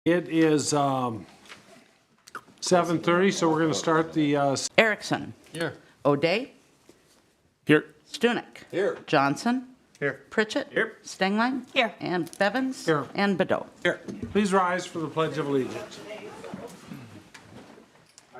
It is 7:30, so we're going to start the... Erickson. Here. O'Day. Here. Stunek. Here. Johnson. Here. Pritchett. Here. Stengline. Here. And Bevins. Here. And Bedeau. Here. Please rise for the Pledge of Allegiance. I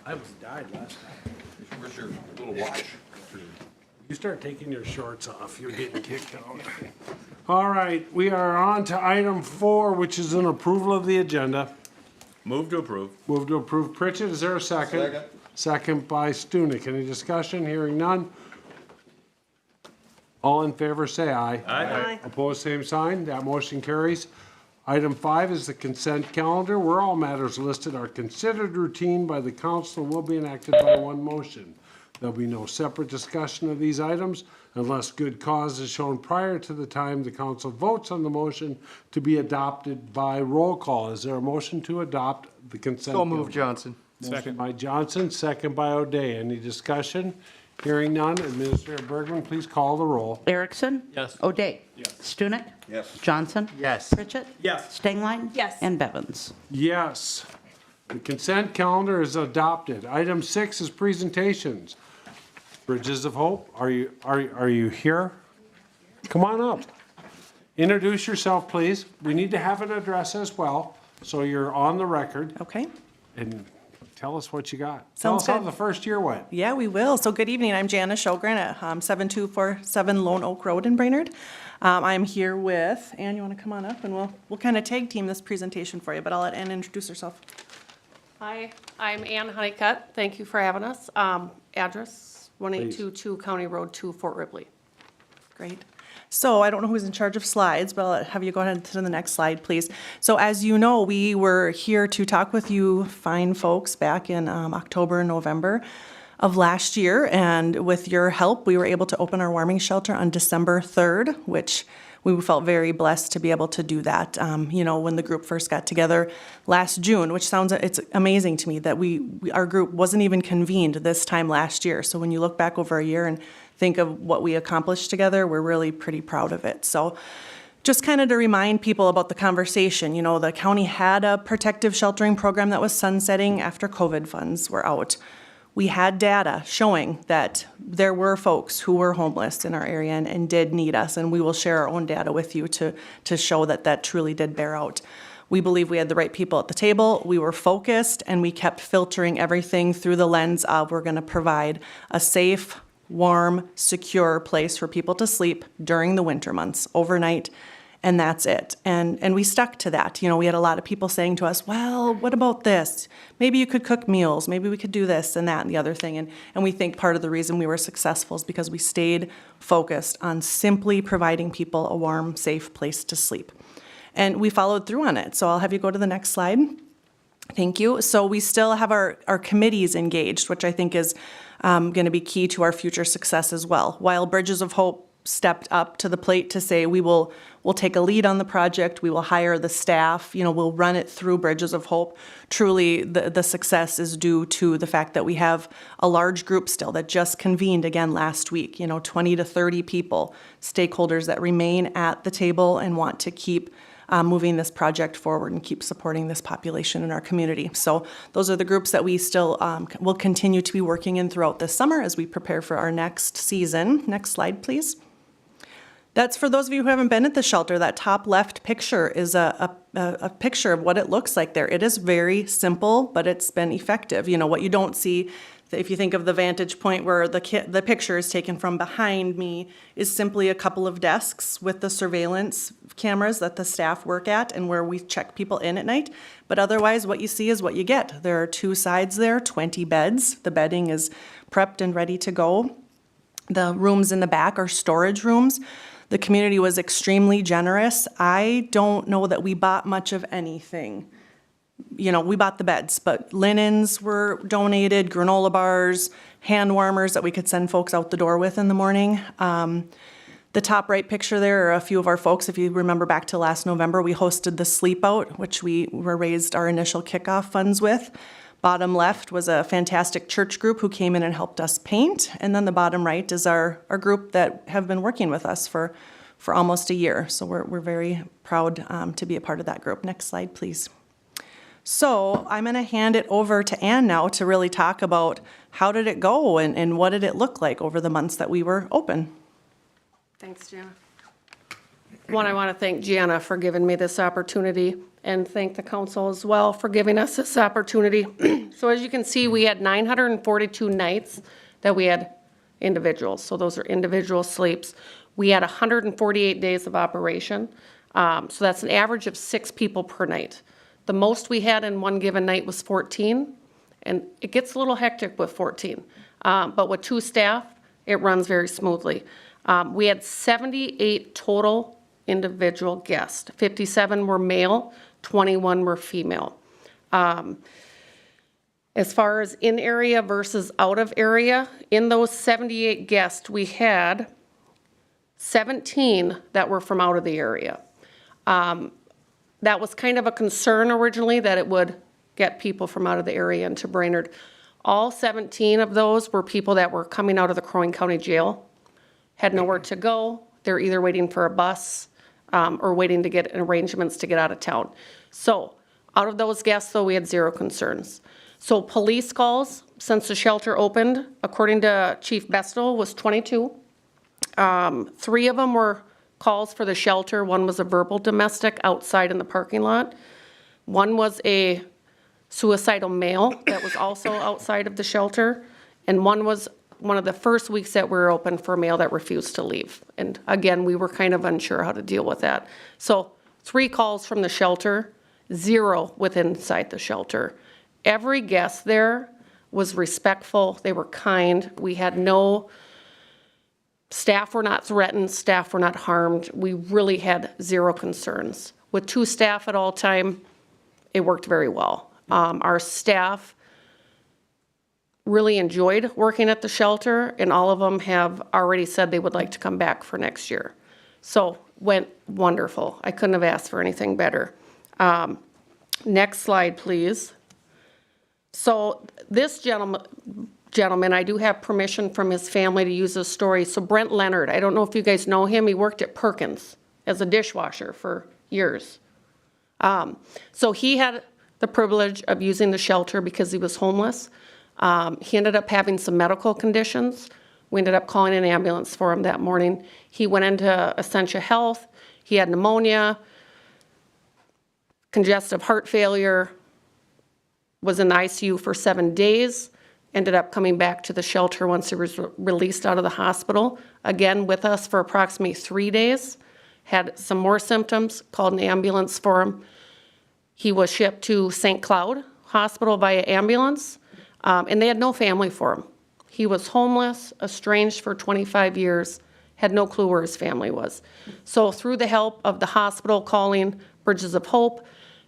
almost died last time. Where's your little watch? You start taking your shorts off, you're getting kicked out. All right, we are on to item 4, which is an approval of the agenda. Move to approve. Move to approve Pritchett. Is there a second? Second. Second by Stunek. Any discussion? Hearing none. All in favor, say aye. Aye. Opposed, same sign. That motion carries. Item 5 is the consent calendar, where all matters listed are considered routine by the council and will be enacted by one motion. There'll be no separate discussion of these items unless good cause is shown prior to the time the council votes on the motion to be adopted by roll call. Is there a motion to adopt the consent So calendar? moved, Johnson. Motion by Johnson, second by O'Day. Any discussion? Hearing none. Administrator Bergman, please call the roll. Erickson. Yes. O'Day. Yes. Stunek. Yes. Johnson. Yes. Pritchett. Yes. Stengline. Yes. And Bevins. Yes. The consent calendar is adopted. Item 6 is presentations. Bridges of Hope, are you here? Come on up. Introduce yourself, please. We need to have an address as well, so you're on the record. Okay. And tell us what you got. Sounds Tell us how good. the first year went. Yeah, we will. So good evening. I'm Jana Sjogren at 7247 Lone Oak Road in Brainerd. I'm here with, Ann, you want to come on up and we'll kind of tag team this presentation for you, but I'll let Ann introduce herself. Hi, I'm Ann Honeycutt. Thank you for having us. Address 1822 County Road 2, Fort Ripley. Great. So I don't know who's in charge of slides, but I'll have you go ahead to the next slide, please. So as you know, we were here to talk with you fine folks back in October and November of last year. And with your help, we were able to open our warming shelter on December 3rd, which we felt very blessed to be able to do that. When the group first got together last June, which it's amazing to me that our group wasn't even convened this time last year. So when you look back over a year and think of what we accomplished together, we're really pretty proud of it. So just kind of to remind people about the conversation, the county had a protective sheltering program that was sunsetting after COVID funds were out. We had data showing that there were folks who were homeless in our area and did need us, and we will share our own data with you to show that that truly did bear out. We believe we had the right people at the table, we were focused, and we kept filtering everything through the lens of we're going to provide a safe, warm, secure place for people to sleep during the winter months, overnight, and that's it. And we stuck to that. We had a lot of people saying to us, well, what about this? Maybe you could cook meals. Maybe we could do this and that and the other thing. And we think part of the reason we were successful is because we stayed focused on simply providing people a warm, safe place to sleep. And we followed through on it. So I'll have you go to the next slide. Thank you. So we still have our committees engaged, which I think is going to be key to our future success as well. While Bridges of Hope stepped up to the plate to say we'll take a lead on the project, we will hire the staff, we'll run it through Bridges of Hope. Truly, the success is due to the fact that we have a large group still that just convened again last week, 20 to 30 people, stakeholders that remain at the table and want to keep moving this project forward and keep supporting this population in our community. So those are the groups that we still will continue to be working in throughout this summer as we prepare for our next season. Next slide, please. That's for those of you who haven't been at the shelter. That top left picture is a picture of what it looks like there. It is very simple, but it's been effective. What you don't see, if you think of the vantage point where the picture is taken from behind me, is simply a couple of desks with the surveillance cameras that the staff work at and where we check people in at night. But otherwise, what you see is what you get. There are 2 sides there, 20 beds. The bedding is prepped and ready to go. The rooms in the back are storage rooms. The community was extremely generous. I don't know that we bought much of anything. We bought the beds, but linens were donated, granola bars, hand warmers that we could send folks out the door with in the morning. The top right picture there are a few of our folks. If you remember back to last November, we hosted the Sleep Out, which we raised our initial kickoff funds with. Bottom left was a fantastic church group who came in and helped us paint. And then the bottom right is our group that have been working with us for almost a year. So we're very proud to be a part of that group. Next slide, please. So I'm going to hand it over to Ann now to really talk about how did it go and what did it look like over the months that we were open. Thanks, Gianna. One, I want to thank Gianna for giving me this opportunity and thank the council as well for giving us this opportunity. So as you can see, we had 942 nights that we had individuals. So those are individual sleeps. We had 148 days of operation. So that's an average of 6 people per night. The most we had in one given night was 14, and it gets a little hectic with 14. But with 2 staff, it runs very smoothly. We had 78 total individual guests. 57 were male, 21 were female. As far as in area versus out of area, in those 78 guests, we had 17 that were from out of the area. That was kind of a concern originally, that it would get people from out of the area into Brainerd. All 17 of those were people that were coming out of the Crow Wing County Jail, had nowhere to go. They're either waiting for a bus or waiting to get arrangements to get out of town. So out of those guests, though, we had 0 concerns. So police calls since the shelter opened, according to Chief Bestel, was 22. 3 of them were calls for the shelter. 1 was a verbal domestic outside in the parking lot. 1 was a suicidal male that was also outside of the shelter. And 1 was one of the first weeks that we were open for a male that refused to leave. And again, we were kind of unsure how to deal with that. So 3 calls from the shelter, 0 within inside the shelter. Every guest there was respectful. They were kind. We had no, staff were not threatened. Staff were not harmed. We really had 0 concerns. With 2 staff at all time, it worked very well. Our staff really enjoyed working at the shelter, and all of them have already said they would like to come back for next year. So went wonderful. I couldn't have asked for anything better. Next slide, please. So this gentleman, I do have permission from his family to use his story. So Brent Leonard, I don't know if you guys know him. He worked at Perkins as a dishwasher for years. So he had the privilege of using the shelter because he was homeless. He ended up having some medical conditions. We ended up calling an ambulance for him that morning. He went into Essentia Health. He had pneumonia, congestive heart failure, was in the ICU for 7 days, ended up coming back to the shelter once he was released out of the hospital. Again, with us for approximately 3 days, had some more symptoms, called an ambulance for him. He was shipped to St. Cloud Hospital via ambulance. And they had no family for him. He was homeless, estranged for 25 years, had no clue where his family was. So through the help of the hospital calling Bridges of Hope,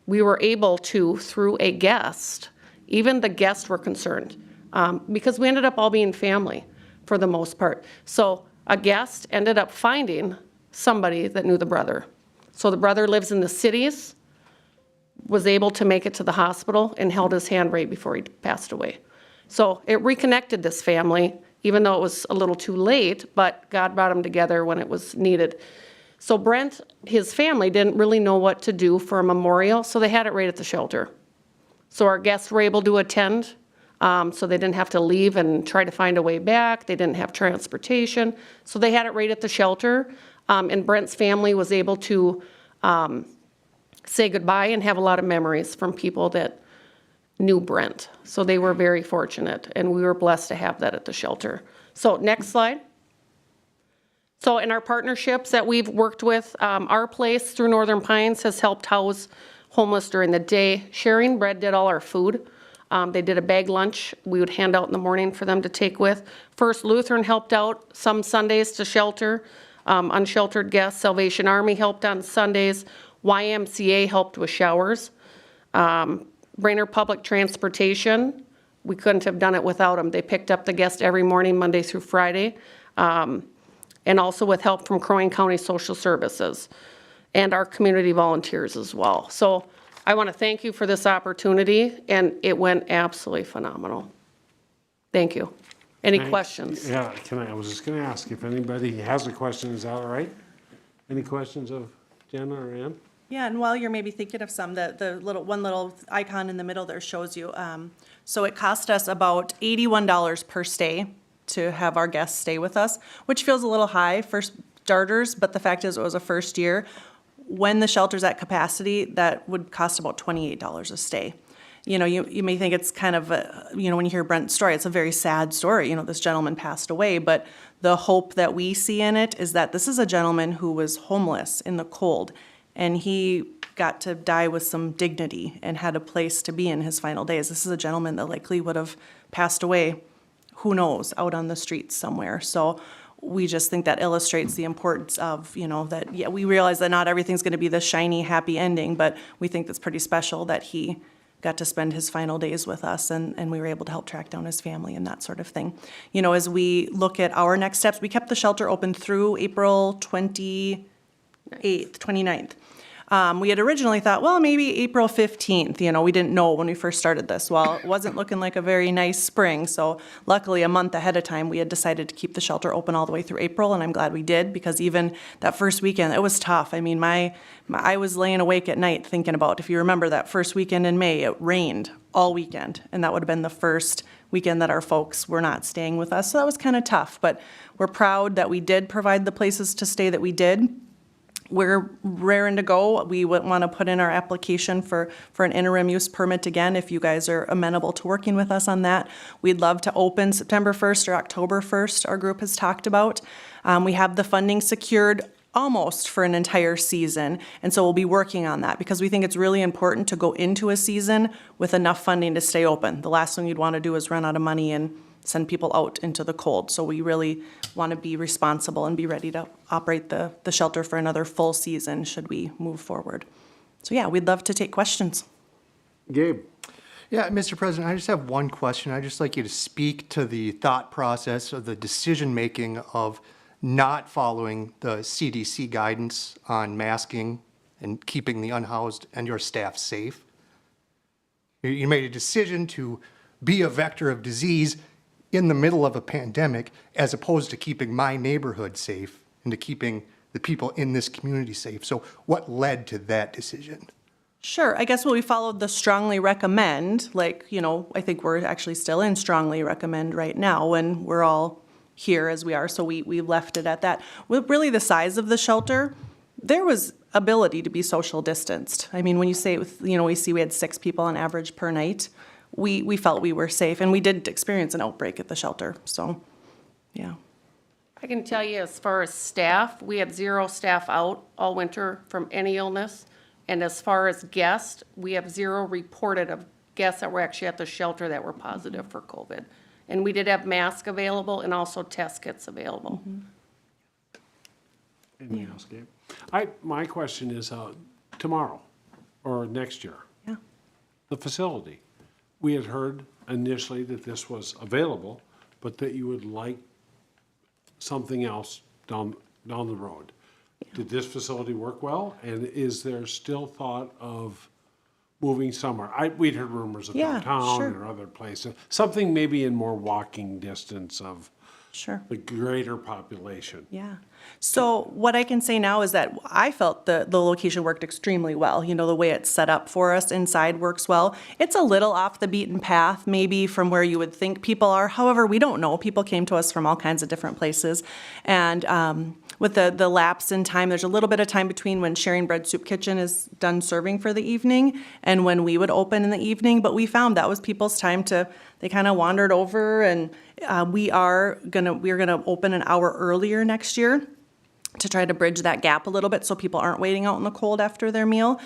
we were able to, through a guest, even the guests were concerned, because we ended up all being family for the most part. So a guest ended up finding somebody that knew the brother. So the brother lives in the cities, was able to make it to the hospital and held his hand right before he passed away. So it reconnected this family, even though it was a little too late, but God brought them together when it was needed. So Brent, his family didn't really know what to do for a memorial, so they had it right at the shelter. So our guests were able to attend, so they didn't have to leave and try to find a way back. They didn't have transportation, so they had it right at the shelter. And Brent's family was able to say goodbye and have a lot of memories from people that knew Brent. So they were very fortunate, and we were blessed to have that at the shelter. So next slide. So in our partnerships that we've worked with, our place through Northern Pines has helped house homeless during the day. Sharing Bread did all our food. They did a bag lunch we would hand out in the morning for them to take with. First Lutheran helped out some Sundays to shelter unsheltered guests. Salvation Army helped on Sundays. YMCA helped with showers. Brainerd Public Transportation, we couldn't have done it without them. They picked up the guest every morning, Monday through Friday. and also with help from Crow Wing County Social Services and our community volunteers as well. So I want to thank you for this opportunity, and it went absolutely phenomenal. Thank you. Any questions? Yeah, I was just gonna ask if anybody has a question, is that all right? Any questions of Jenna or Ann? Yeah, and while you're maybe thinking of some, the one little icon in the middle there shows you, so it cost us about $81 per stay to have our guests stay with us, which feels a little high for starters, but the fact is it was a first year. When the shelter's at capacity, that would cost about $28 a stay. You know, you may think it's kind of, when you hear Brent's story, it's a very sad story. You know, this gentleman passed away, but the hope that we see in it is that this is a gentleman who was homeless in the cold, and he got to die with some dignity and had a place to be in his final days. This is a gentleman that likely would have passed away, who knows, out on the streets somewhere. So we just think that illustrates the importance of, that, yeah, we realize that not everything's going to be the shiny, happy ending, but we think that's pretty special that he got to spend his final days with us, and we were able to help track down his family and that sort of thing. As we look at our next steps, we kept the shelter open through April 29th. We had originally thought, well, maybe April 15th, we didn't know when we first started this. Well, it wasn't looking like a very nice spring, so luckily a month ahead of time, we had decided to keep the shelter open all the way through April, and I'm glad we did, because even that first weekend, it was tough. I mean, I was laying awake at night thinking about, if you remember that first weekend in May, it rained all weekend, and that would have been the first weekend that our folks were not staying with us, so that was kind of tough, but we're proud that we did provide the places to stay that we did. We're raring to go. We would want to put in our application for an interim use permit again, if you guys are amenable to working with us on that. We'd love to open September 1st or October 1st, our group has talked about. We have the funding secured almost for an entire season, and so we'll be working on that because we think it's really important to go into a season with enough funding to stay open. The last thing you'd want to do is run out of money and send people out into the cold. So we really want to be responsible and be ready to operate the shelter for another full season should we move forward. So yeah, we'd love to take questions. Gabe? Yeah, Mr. President, I just have one question. I'd just like you to speak to the thought process of the decision-making of not following the CDC guidance on masking and keeping the unhoused and your staff safe. You made a decision to be a vector of disease in the middle of a pandemic, as opposed to keeping my neighborhood safe and to keeping the people in this community safe. So what led to that decision? Sure. I guess we followed the strongly recommend, I think we're actually still in strongly recommend right now when we're all here as we are. So we left it at that. With really the size of the shelter, there was ability to be social distanced. I mean, when you say, we had 6 people on average per night, we felt we were safe, and we didn't experience an outbreak at the shelter, so, yeah. I can tell you, as far as staff, we had 0 staff out all winter from any illness. And as far as guests, we have 0 reported of guests that were actually at the shelter that were positive for COVID. And we did have masks available and also test kits available. Anything else, Gabe? My question is, tomorrow or next year, Yeah. the facility. We had heard initially that this was available, but that you would like something else down the road. Did this facility work well? And is there still thought of moving somewhere? We'd heard rumors of Yeah, downtown sure. or other places, something maybe in more walking distance of Sure. the greater population. Yeah. So what I can say now is that I felt the location worked extremely well. The way it's set up for us inside works well. It's a little off the beaten path, maybe from where you would think people are. However, we don't know. People came to us from all kinds of different places. And with the lapse in time, there's a little bit of time between when Sharing Bread Soup Kitchen is done serving for the evening and when we would open in the evening. But we found that was people's time they kind of wandered over, and we're gonna open an hour earlier next year to try to bridge that gap a little bit so people aren't waiting out in the cold after their meal.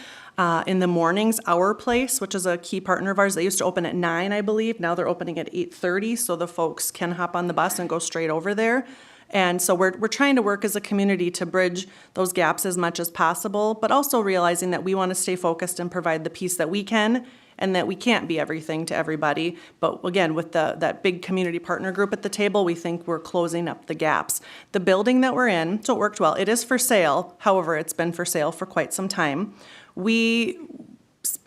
In the mornings, Our Place, which is a key partner of ours, they used to open at 9, I believe. Now they're opening at 8:30, so the folks can hop on the bus and go straight over there. And so we're trying to work as a community to bridge those gaps as much as possible, but also realizing that we want to stay focused and provide the piece that we can, and that we can't be everything to everybody. But again, with that big community partner group at the table, we think we're closing up the gaps. The building that we're in, so it worked well. It is for sale. However, it's been for sale for quite some time. We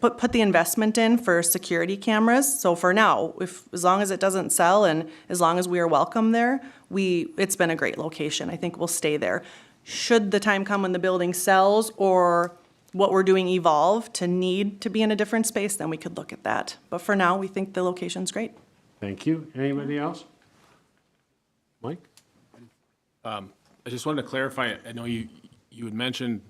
put the investment in for security cameras. So for now, as long as it doesn't sell and as long as we are welcome there, it's been a great location. I think we'll stay there. Should the time come when the building sells or what we're doing evolve to need to be in a different space, then we could look at that. But for now, we think the location's great. Thank you. Anybody else? Mike? I just wanted to clarify, I know you had mentioned,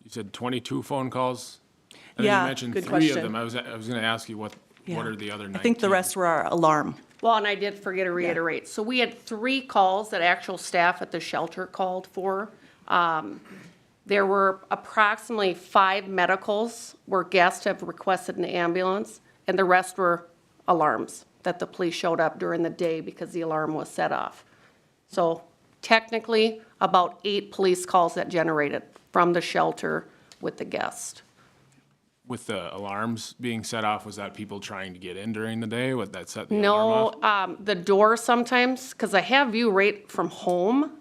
you said 22 phone calls? I think Yeah, you mentioned good 3 question. of them. I was going to ask you what Yeah. are the other 19? I think the rest were our alarm. Well, and I did forget to reiterate, so we had 3 calls that actual staff at the shelter called for. There were approximately 5 medicals where guests have requested an ambulance, and the rest were alarms that the police showed up during the day because the alarm was set off. So technically, about 8 police calls that generated from the shelter with the guest. With the alarms being set off, was that people trying to get in during the day? What that set the alarm off? No, the door sometimes, because I have view right from home.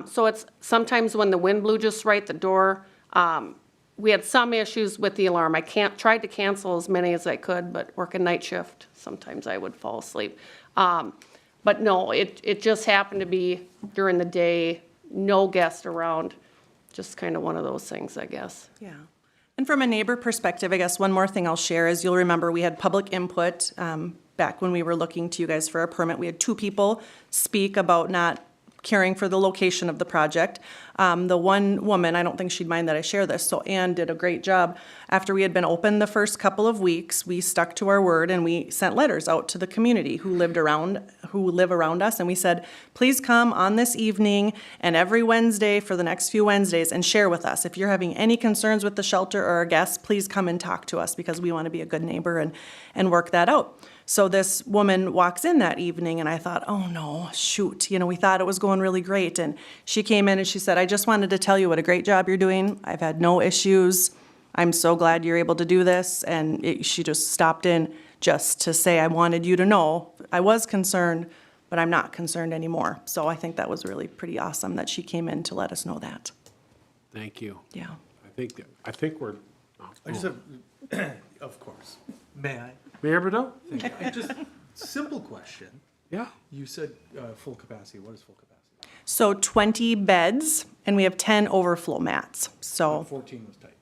So it's sometimes when the wind blew just right, the door, we had some issues with the alarm. Tried to cancel as many as I could, but working night shift, sometimes I would fall asleep. But no, it just happened to be during the day, no guest around. Just kind of one of those things, I guess. Yeah. And from a neighbor perspective, I guess one more thing I'll share is you'll remember we had public input back when we were looking to you guys for a permit. We had 2 people speak about not caring for the location of the project. The one woman, I don't think she'd mind that I share this, so Ann did a great job. After we had been open the first couple of weeks, we stuck to our word and we sent letters out to the community who live around us, and we said, please come on this evening and every Wednesday for the next few Wednesdays and share with us. If you're having any concerns with the shelter or our guests, please come and talk to us because we want to be a good neighbor and work that out. So this woman walks in that evening and I thought, oh no, shoot, we thought it was going really great. And she came in and she said, I just wanted to tell you what a great job you're doing. I've had no issues. I'm so glad you're able to do this. And she just stopped in just to say, I wanted you to know I was concerned, but I'm not concerned anymore. So I think that was really pretty awesome that she came in to let us know that. Thank you. Yeah. I think we're, I just have, of course, may I? Mayor Bordeaux? Just simple question. Yeah. You said full capacity. What is full capacity? So 20 beds and we have 10 overflow mats. So 14 was tight.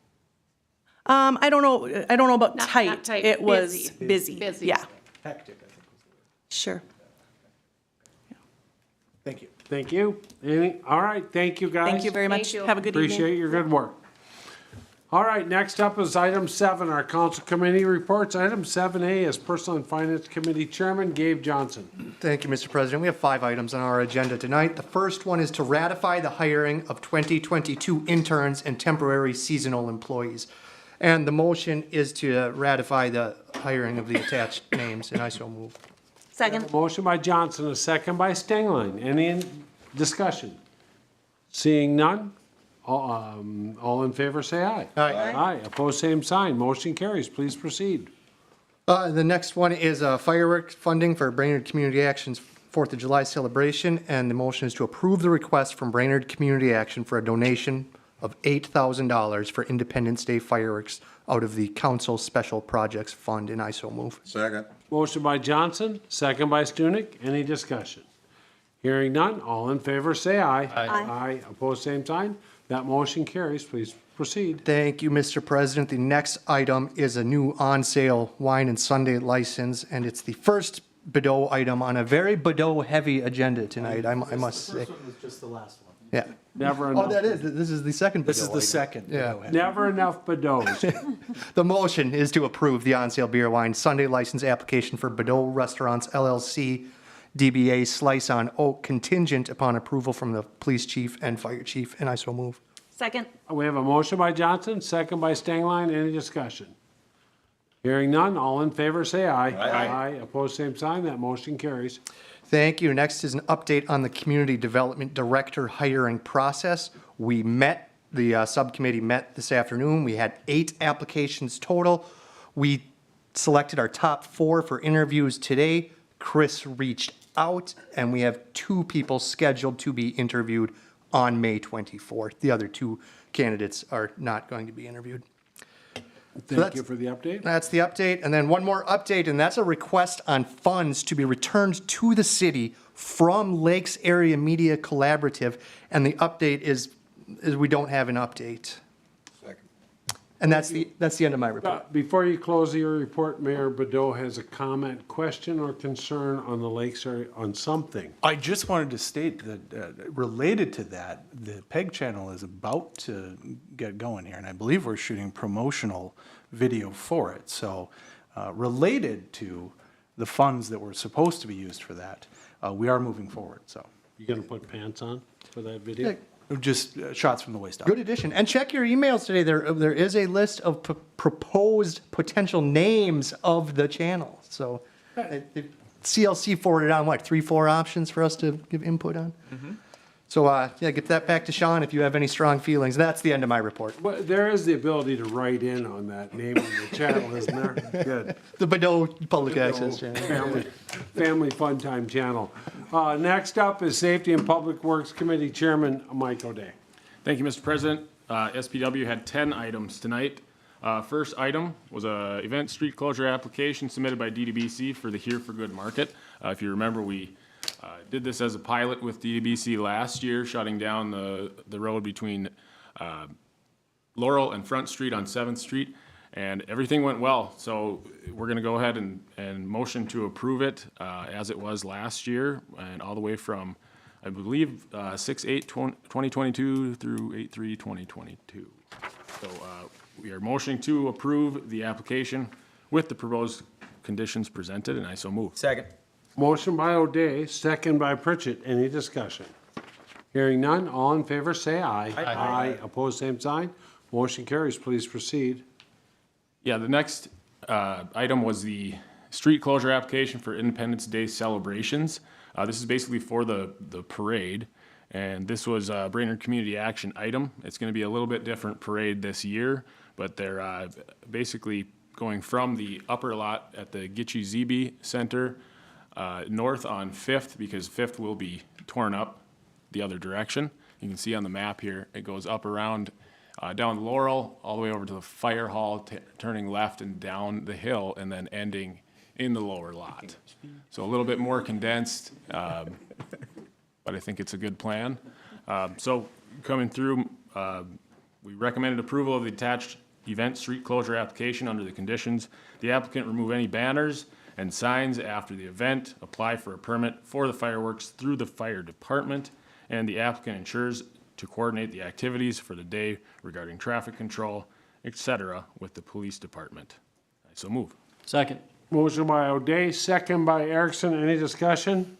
I don't know about Not tight. tight, It was busy. busy. Busy. Yeah, Hectic, I think was the word. sure. Thank you. Thank you. All right, thank you, guys. Thank you very much. Thank you. Have a good evening. Appreciate your good work. All right, next up is item 7, our council committee reports. Item 7A is Personal and Finance Committee Chairman Gabe Johnson. Thank you, Mr. President. We have 5 items on our agenda tonight. The first one is to ratify the hiring of 2022 interns and temporary seasonal employees. And the motion is to ratify the hiring of the attached names, and I so move. Second. Motion by Johnson, a second by Stengline. Any discussion? Seeing none? All in favor, say aye. Aye. Aye, opposed, same sign. Motion carries. Please proceed. The next one is fireworks funding for Brainerd Community Action's 4th of July celebration, and the motion is to approve the request from Brainerd Community Action for a donation of $8,000 for Independence Day fireworks out of the council special projects fund, and I so move. Second. Motion by Johnson, second by Stunek. Any discussion? Hearing none, all in favor, say aye. Aye. Aye, opposed, same sign. That motion carries. Please proceed. Thank you, Mr. President. The next item is a new on-sale wine and sundae license, and it's the first Bordeaux item on a very Bordeaux-heavy agenda tonight, I must say. This one was just the last one. Yeah. Never Oh, that enough, is, this is the second This is Bordeaux the item. second. Yeah. never enough Bordeaux's. The motion is to approve the on-sale beer wine Sunday license application for Bordeaux Restaurants LLC, DBA Slice on Oak, contingent upon approval from the police chief and fire chief, and I so move. Second. We have a motion by Johnson, second by Stengline. Any discussion? Hearing none, all in favor, say aye. Aye. Aye, opposed, same sign, that motion carries. Thank you. Next is an update on the Community Development Director hiring process. We met, the subcommittee met this afternoon. We had 8 applications total. We selected our top 4 for interviews today. Chris reached out, and we have 2 people scheduled to be interviewed on May 24th. The other 2 candidates are not going to be interviewed. Thank that's- you for the update. That's the update. And then one more update, and that's a request on funds to be returned to the city from Lakes Area Media Collaborative. And the update is we don't have an update. And that's the end of my report. Before you close your report, Mayor Bedeau has a comment, question, or concern on the lakes area, on something. I just wanted to state that, related to that, the PEG channel is about to get going here, and I believe we're shooting promotional video for it. So, related to the funds that were supposed to be used for that, we are moving forward, so. You gonna put pants on for that video? Yeah. Just shots from the waist up. Good addition. And check your emails today. There is a list of proposed potential names of the channel. So CLC forwarded on, what, 3-4 options for us to give input on? So, yeah, get that back to Sean if you have any strong feelings. That's the end of my report. Well, there is the ability to write in on that name on the channel, isn't there? Good. The Bedeau Public Access Channel. Family Fun Time Channel. Next up is Safety and Public Works Committee Chairman Mike O'Day. Thank you, Mr. President. SPW had 10 items tonight. First item was a event street closure application submitted by DDBC for the Here for Good Market. If you remember, we did this as a pilot with DDBC last year, shutting down the road between Laurel and Front Street on 7th Street, and everything went well. So we're going to go ahead and motion to approve it as it was last year, and all the way from, I believe, 6/8/2022 through 8/3/2022. So we are motioning to approve the application with the proposed conditions presented, and I so move. Second. Motion by O'Day, second by Pritchett. Any discussion? Hearing none, all in favor say aye. Aye. Opposed, same sign. Motion carries. Please proceed. Yeah, the next item was the street closure application for Independence Day celebrations. This is basically for the parade, and this was a Brainerd Community Action item. It's going to be a little bit different parade this year, but they're basically going from the upper lot at the Gitche-Zebe Center north on 5th, because 5th will be torn up the other direction. You can see on the map here, it goes up around down Laurel, all the way over to the fire hall, turning left and down the hill, and then ending in the lower lot. So a little bit more condensed, but I think it's a good plan. So coming through, we recommended approval of the attached event street closure application under the conditions. The applicant remove any banners and signs after the event, apply for a permit for the fireworks through the fire department, and the applicant ensures to coordinate the activities for the day regarding traffic control, etc., with the police department. I so move. Second. Motion by O'Day, second by Erickson. Any discussion?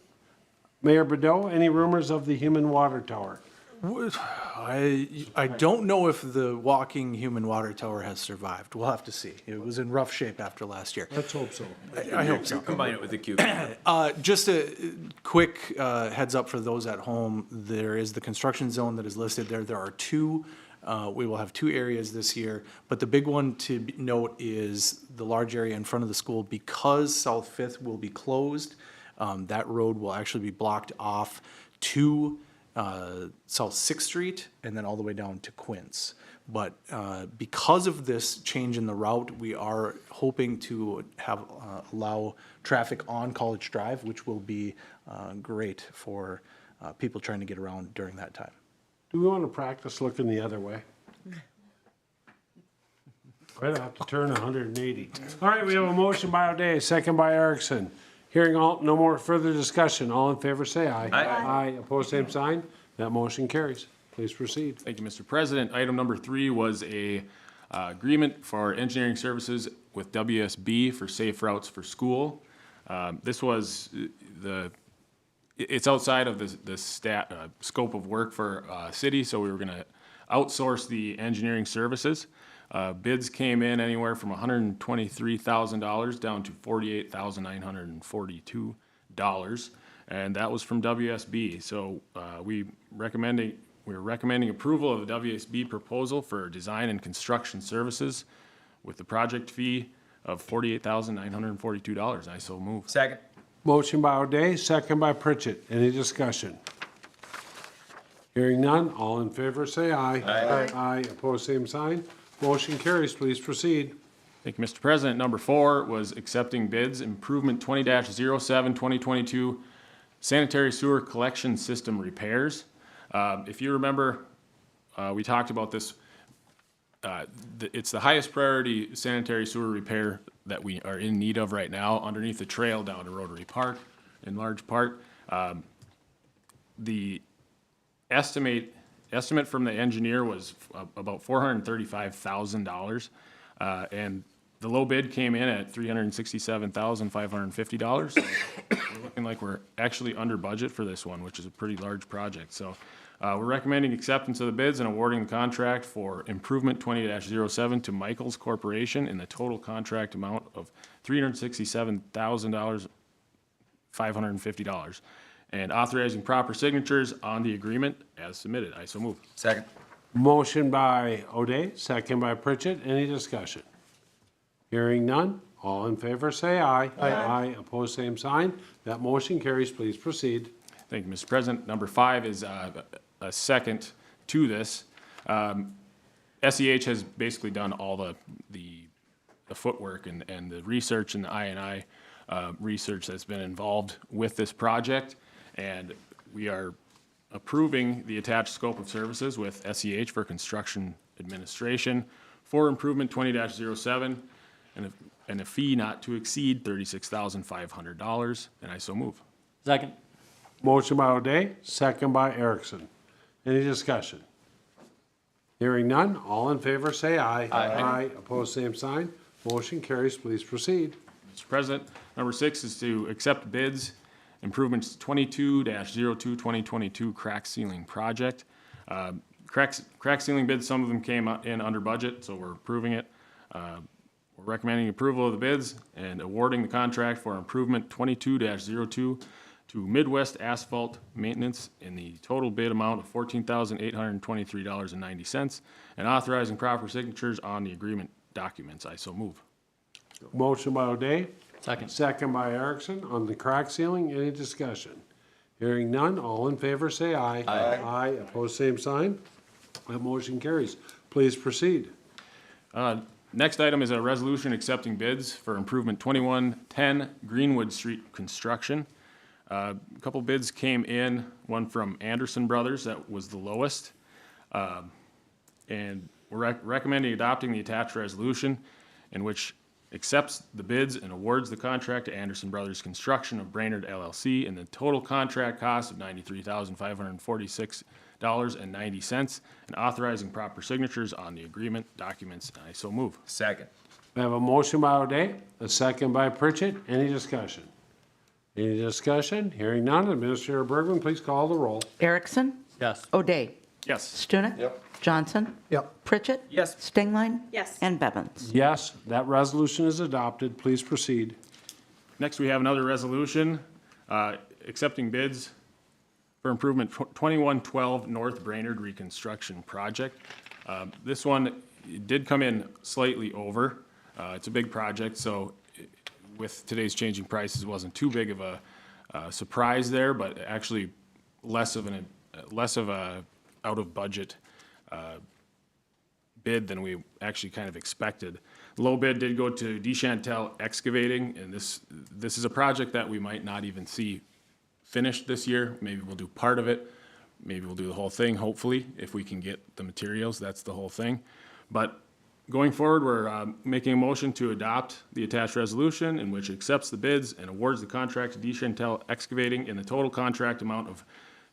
Mayor Bedeau, any rumors of the human water tower? I don't know if the walking human water tower has survived. We'll have to see. It was in rough shape after last year. Let's hope so. I hope so. Combine it with the cube. Just a quick heads up for those at home, there is the construction zone that is listed there. There are 2, we will have 2 areas this year, but the big one to note is the large area in front of the school. Because South Fifth will be closed, that road will actually be blocked off to South Sixth Street and then all the way down to Quince. But because of this change in the route, we are hoping to have allow traffic on College Drive, which will be great for people trying to get around during that time. Do we want to practice looking the other way? I'd have to turn 180. All right, we have a motion by O'Day, second by Erickson. Hearing all, no more further discussion. All in favor, say aye. Aye. Aye. Opposed, same sign. That motion carries. Please proceed. Thank you, Mr. President. Item number 3 was a agreement for engineering services with WSB for safe routes for school. This was it's outside of the scope of work for city, so we were going to outsource the engineering services. Bids came in anywhere from $123,000 down to $48,942, and that was from WSB. So we're recommending approval of the WSB proposal for design and construction services with the project fee of $48,942. I so move. Second. Motion by O'Day, second by Pritchett. Any discussion? Hearing none, all in favor say aye. Aye. Aye, opposed, same sign. Motion carries. Please proceed. Thank you, Mr. President. Number 4 was accepting bids, improvement 20-07, 2022, sanitary sewer collection system repairs. If you remember, we talked about this. It's the highest priority sanitary sewer repair that we are in need of right now underneath the trail down to Rotary Park, in large part. The estimate from the engineer was about $435,000, and the low bid came in at $367,550. So we're looking like we're actually under budget for this one, which is a pretty large project. So we're recommending acceptance of the bids and awarding the contract for improvement 20-07 to Michaels Corporation in the total contract amount of $367,550, and authorizing proper signatures on the agreement as submitted. I so move. Second. Motion by O'Day, second by Pritchett. Any discussion? Hearing none, all in favor say aye. Aye. Opposed, same sign. That motion carries. Please proceed. Thank you, Mr. President. Number 5 is a second to this. SEH has basically done all the footwork and the research and the I&I research that's been involved with this project, and we are approving the attached scope of services with SEH for construction administration for improvement 20-07 and a fee not to exceed $36,500, and I so move. Second. Motion by O'Day, second by Erickson. Any discussion? Hearing none, all in favor say aye. Aye. Opposed, same sign. Motion carries. Please proceed. Mr. President, number 6 is to accept bids, improvements 22-02 2022 crack sealing project. Crack sealing bids, some of them came in under budget, so we're approving it. We're recommending approval of the bids and awarding the contract for improvement 22-02 to Midwest Asphalt Maintenance in the total bid amount of $14,823.90, and authorizing proper signatures on the agreement documents. I so move. Motion by O'Day, Second. second by Erickson on the crack ceiling. Any discussion? Hearing none, all in favor say aye. Aye. Opposed, same sign. That motion carries. Please proceed. Next item is a resolution accepting bids for improvement 2110 Greenwood Street construction. A couple bids came in, one from Anderson Brothers, that was the lowest. And we're recommending adopting the attached resolution in which accepts the bids and awards the contract to Anderson Brothers Construction of Brainerd LLC in the total contract cost of $93,546.90, and authorizing proper signatures on the agreement documents. I so move. Second. We have a motion by O'Day, a second by Pritchett. Any discussion? Any discussion? Hearing none, Administrator Bergman, please call the roll. Erickson? Yes. O'Day? Yes. Stunek? Yep. Johnson? Yep. Pritchett? Yes. Stingline? Yes. And Bevins? Yes, that resolution is adopted. Please proceed. Next, we have another resolution accepting bids for improvement 2112 North Brainerd Reconstruction Project. This one did come in slightly over. It's a big project, so with today's changing prices, it wasn't too big of a surprise there, but actually less of a out of budget bid than we actually kind of expected. Low bid did go to Deschantel Excavating, and this is a project that we might not even see finished this year. Maybe we'll do part of it. Maybe we'll do the whole thing, hopefully, if we can get the materials. That's the whole thing. But going forward, we're making a motion to adopt the attached resolution in which it accepts the bids and awards the contract to Deschantel Excavating in the total contract amount of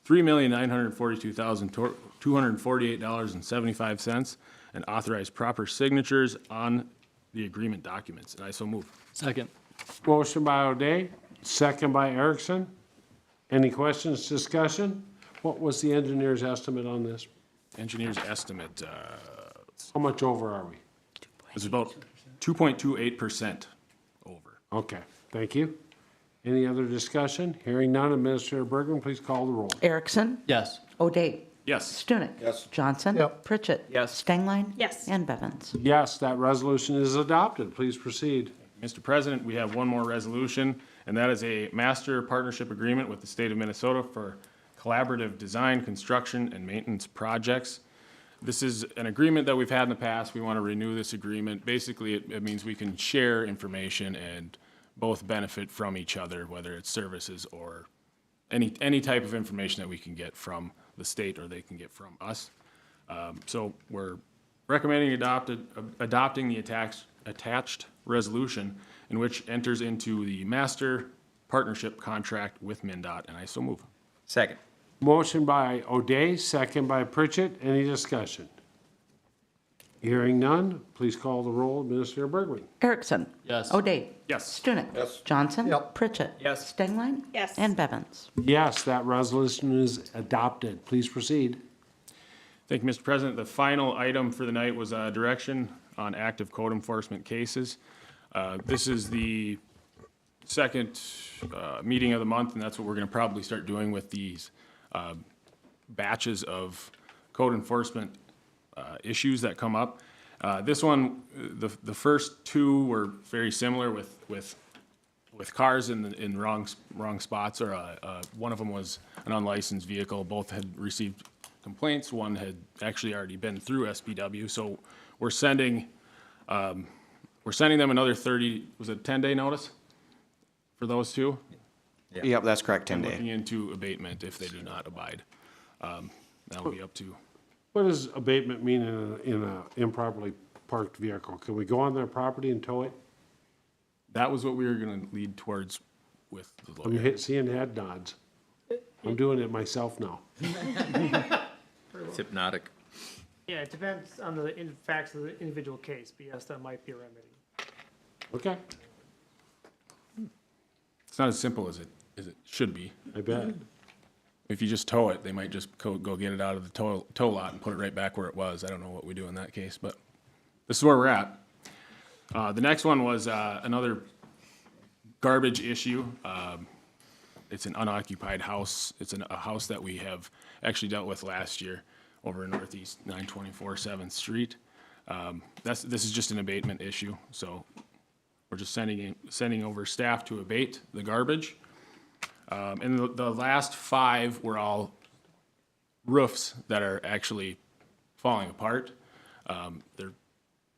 $3,942,248.75, and authorize proper signatures on the agreement documents. And I so move. Second. Motion by O'Day, second by Erickson. Any questions, discussion? What was the engineer's estimate on this? Engineer's estimate, How much over are we? It's about 2.28% over. Okay, thank you. Any other discussion? Hearing none, Administrator Bergman, please call the roll. Erickson. Yes. O'Day. Yes. Stunek. Yes. Johnson. Yep. Pritchett. Yes. Stengline. Yes. And Bevins. Yes, that resolution is adopted. Please proceed. Mr. President, we have one more resolution, and that is a master partnership agreement with the state of Minnesota for collaborative design, construction, and maintenance projects. This is an agreement that we've had in the past. We want to renew this agreement. Basically, it means we can share information and both benefit from each other, whether it's services or any type of information that we can get from the state or they can get from us. So we're recommending adopting the attached resolution in which enters into the master partnership contract with MnDOT, and I so move. Second. Motion by O'Day, second by Pritchett. Any discussion? Hearing none, please call the roll. Administrator Bergman. Erickson. Yes. O'Day. Yes. Stunek. Yes. Johnson. Yep. Pritchett. Yes. Stengline. Yes. And Bevins. Yes, that resolution is adopted. Please proceed. Thank you, Mr. President. The final item for the night was direction on active code enforcement cases. This is the second meeting of the month, and that's what we're going to probably start doing with these batches of code enforcement issues that come up. This one, the first two were very similar with cars in wrong spots, or one of them was an unlicensed vehicle. Both had received complaints. One had actually already been through SPW. So we're sending them another 30. Was it 10-day notice for those two? Yep, that's correct, 10 And day. looking into abatement if they do not abide. That'll be up to. What does abatement mean in a improperly parked vehicle? Can we go on their property and tow it? That was what we were going to lead towards with the lawyer. I'm seeing head nods. I'm doing it myself now. It's hypnotic. Yeah, it depends on the facts of the individual case, but yes, that might be a remedy. Okay, It's not as simple as it should be. I bet. If you just tow it, they might just go get it out of the tow lot and put it right back where it was. I don't know what we do in that case, but this is where we're at. The next one was another garbage issue. It's an unoccupied house. It's a house that we have actually dealt with last year over in Northeast 924 7th Street. This is just an abatement issue, so we're just sending over staff to abate the garbage. And the last 5 were all roofs that are actually falling apart.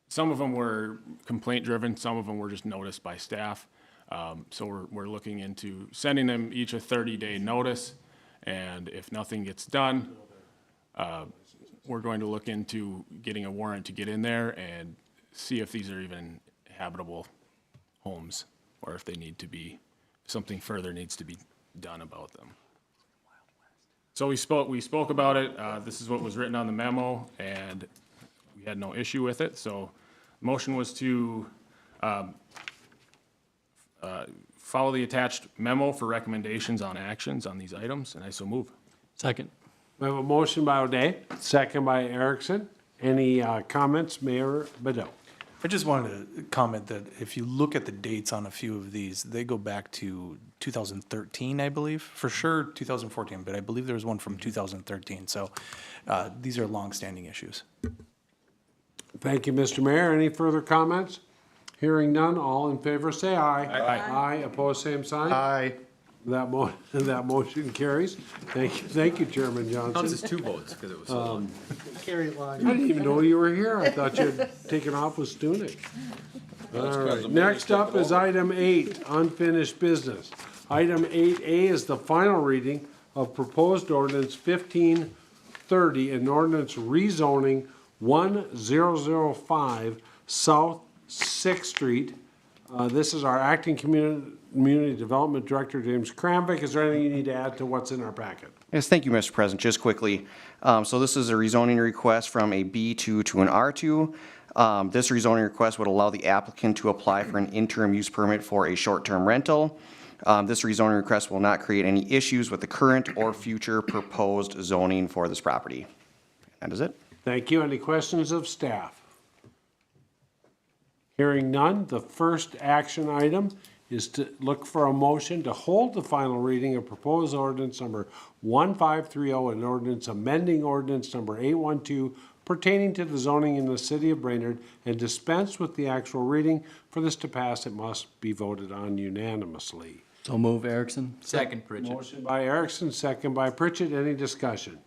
Some of them were complaint-driven, some of them were just noticed by staff. So we're looking into sending them each a 30-day notice, and if nothing gets done, we're going to look into getting a warrant to get in there and see if these are even habitable homes, or if they need to be, something further needs to be done about them. So we spoke about it. This is what was written on the memo, and we had no issue with it. So the motion was to follow the attached memo for recommendations on actions on these items, and I so move. Second. We have a motion by O'Day, second by Erickson. Any comments, Mayor Bedeau? I just wanted to comment that if you look at the dates on a few of these, they go back to 2013, I believe. For sure, 2014, but I believe there was one from 2013. So these are longstanding issues. Thank you, Mr. Mayor. Any further comments? Hearing none, all in favor say aye. Aye. Aye, opposed, same sign. Aye. That motion carries. Thank you, Chairman Counts Johnson. as 2 votes because it was so long. Carry it I didn't even know you were here. I thought you had taken off with Stunek. All right, next up is item 8, unfinished business. Item 8A is the final reading of proposed ordinance 1530, an ordinance rezoning 1005 South 6th Street. This is our acting community development director, James Kramvik. Is there anything you need to add to what's in our packet? Yes, thank you, Mr. President. Just quickly, so this is a rezoning request from a B2 to an R2. This rezoning request would allow the applicant to apply for an interim use permit for a short-term rental. This rezoning request will not create any issues with the current or future proposed zoning for this property. That is it. Thank you. Any questions of staff? Hearing none, the first action item is to look for a motion to hold the final reading of proposed ordinance number 1530 and ordinance amending ordinance number 812 pertaining to the zoning in the city of Brainerd and dispense with the actual reading. For this to pass, it must be voted on unanimously. So move Erickson. Second, Pritchett. Motion by Erickson, second by Pritchett. Any discussion?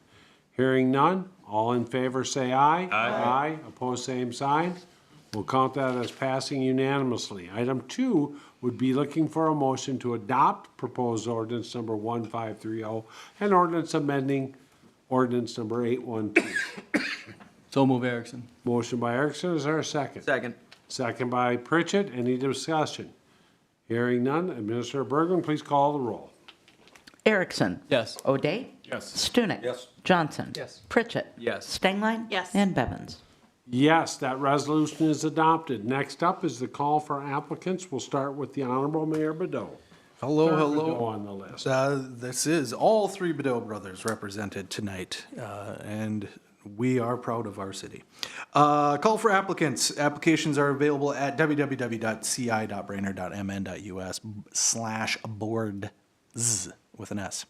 Hearing none, all in favor say aye. Aye. Opposed, same sign. We'll count that as passing unanimously. Item 2 would be looking for a motion to adopt proposed ordinance number 1530 and ordinance amending ordinance number 812. So move Erickson. Motion by Erickson, is there a second? Second. Second by Pritchett. Any discussion? Hearing none, Administrator Bergman, please call the roll. Erickson. Yes. O'Day. Yes. Stunek. Yes. Johnson. Yes. Pritchett. Yes. Stengline. Yes. And Bevins. Yes, that resolution is adopted. Next up is the call for applicants. We'll start with the Honorable Mayor Bedot. Hello, Third hello. Bedot on the list. This is all three Bedot brothers represented tonight, and we are proud of our city. Call for applicants. Applications are available at www.ci.brainerd.mn.us/boards with an S.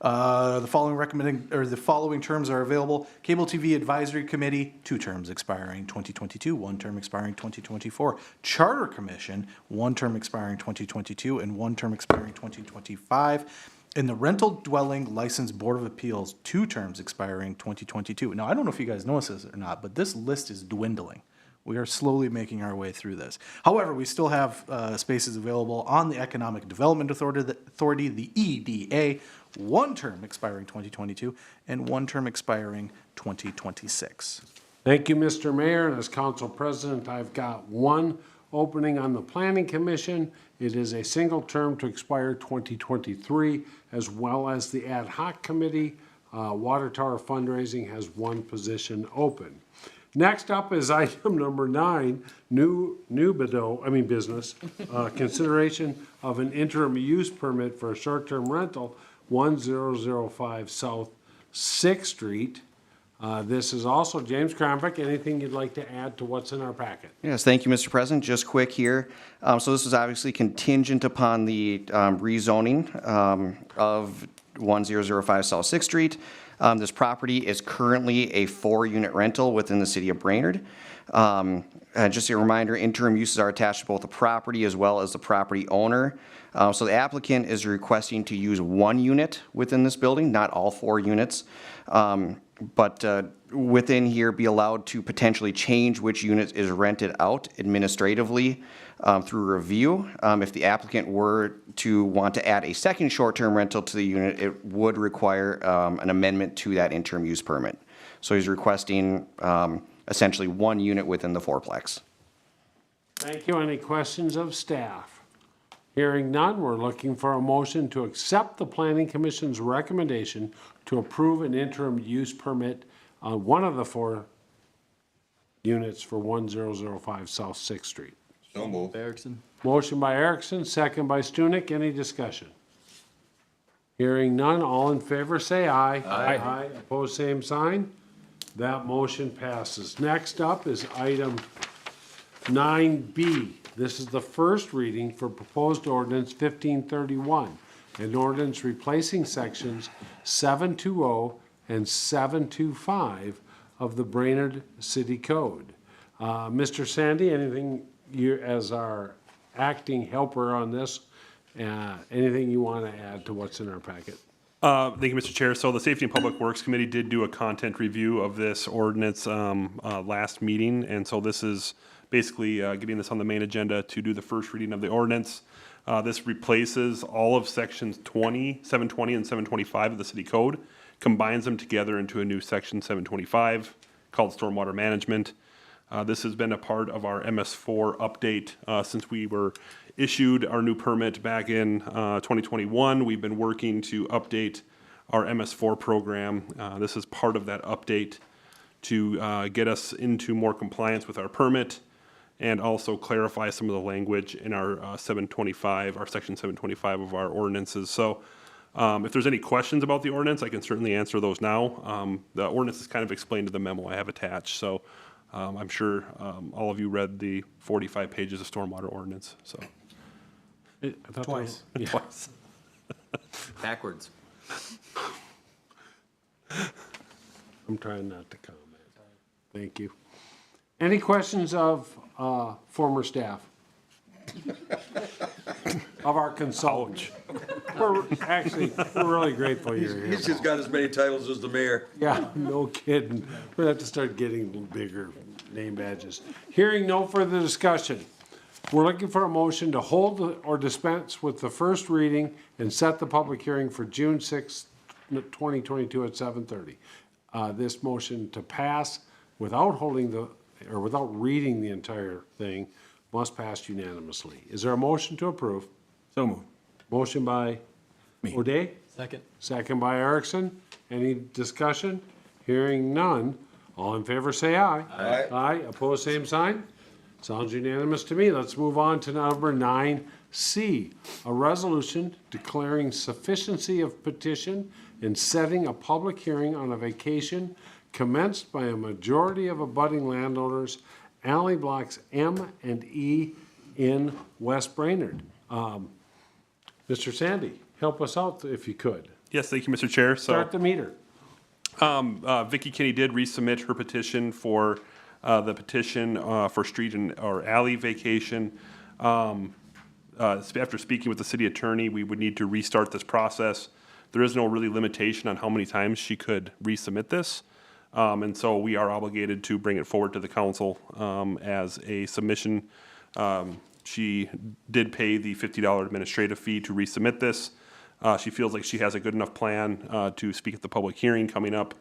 The following terms are available. Cable TV Advisory Committee, 2 terms expiring 2022, 1 term expiring 2024. Charter Commission, 1 term expiring 2022 and 1 term expiring 2025. And the Rental Dwelling License Board of Appeals, 2 terms expiring 2022. Now, I don't know if you guys notice this or not, but this list is dwindling. We are slowly making our way through this. However, we still have spaces available on the Economic Development Authority, the EDA, 1 term expiring 2022 and 1 term expiring 2026. Thank you, Mr. Mayor. And as council president, I've got 1 opening on the Planning Commission. It is a single term to expire 2023, as well as the Ad Hoc Committee. Water Tower Fundraising has 1 position open. Next up is item number 9, business. Consideration of an interim use permit for a short-term rental, 1005 South 6th Street. This is also James Kramvik. Anything you'd like to add to what's in our packet? Yes, thank you, Mr. President. Just quick here. So this is obviously contingent upon the rezoning of 1005 South 6th Street. This property is currently a 4-unit rental within the city of Brainerd. Just a reminder, interim uses are attached to both the property as well as the property owner. So the applicant is requesting to use 1 unit within this building, not all 4 units. But within here be allowed to potentially change which unit is rented out administratively through review. If the applicant were to want to add a second short-term rental to the unit, it would require an amendment to that interim use permit. So he's requesting essentially 1 unit within the 4-plex. Thank you. Any questions of staff? Hearing none, we're looking for a motion to accept the Planning Commission's recommendation to approve an interim use permit on 1 of the 4 units for 1005 South 6th Street. So moved. Erickson. Motion by Erickson, second by Stunek. Any discussion? Hearing none, all in favor say aye. Aye. Opposed, same sign. That motion passes. Next up is item 9B. This is the first reading for proposed ordinance 1531, an ordinance replacing sections 720 and 725 of the Brainerd City Code. Mr. Sandy, anything you, as our acting helper on this, anything you want to add to what's in our packet? Thank you, Mr. Chair. So the Safety and Public Works Committee did do a content review of this ordinance last meeting, and so this is basically getting this on the main agenda to do the first reading of the ordinance. This replaces all of sections 720 and 725 of the city code, combines them together into a new section 725 called stormwater management. This has been a part of our MS4 update since we were issued our new permit back in 2021. We've been working to update our MS4 program. This is part of that update to get us into more compliance with our permit and also clarify some of the language in our 725, our section 725 of our ordinances. So if there's any questions about the ordinance, I can certainly answer those now. The ordinance is kind of explained to the memo I have attached. So I'm sure all of you read the 45 pages of stormwater ordinance, so. Twice. Twice. Backwards. I'm trying not to comment. Thank you. Any questions of former staff? Of our consultant? We're really grateful you're here. He's just got as many titles as the mayor. Yeah, no kidding. We're gonna have to start getting bigger name badges. Hearing no further discussion, we're looking for a motion to hold or dispense with the first reading and set the public hearing for June 6th, 2022 at 7:30. This motion to pass without without reading the entire thing must pass unanimously. Is there a motion to approve? So moved. Motion by O'Day? Second. Second by Erickson. Any discussion? Hearing none. All in favor, say aye. Aye. Aye. Opposed, same sign. Sounds unanimous to me. Let's move on to number 9C. A resolution declaring sufficiency of petition and setting a public hearing on a vacation commenced by a majority of abutting landowners, alley blocks M and E in West Brainerd. Mr. Sandy, help us out if you could. Yes, thank you, Mr. Chair. So, Start the meter. Vicky Kinney did resubmit her petition for the petition for street or alley vacation. After speaking with the city attorney, we would need to restart this process. There is no really limitation on how many times she could resubmit this. And so we are obligated to bring it forward to the council as a submission. She did pay the $50 administrative fee to resubmit this. She feels like she has a good enough plan to speak at the public hearing coming up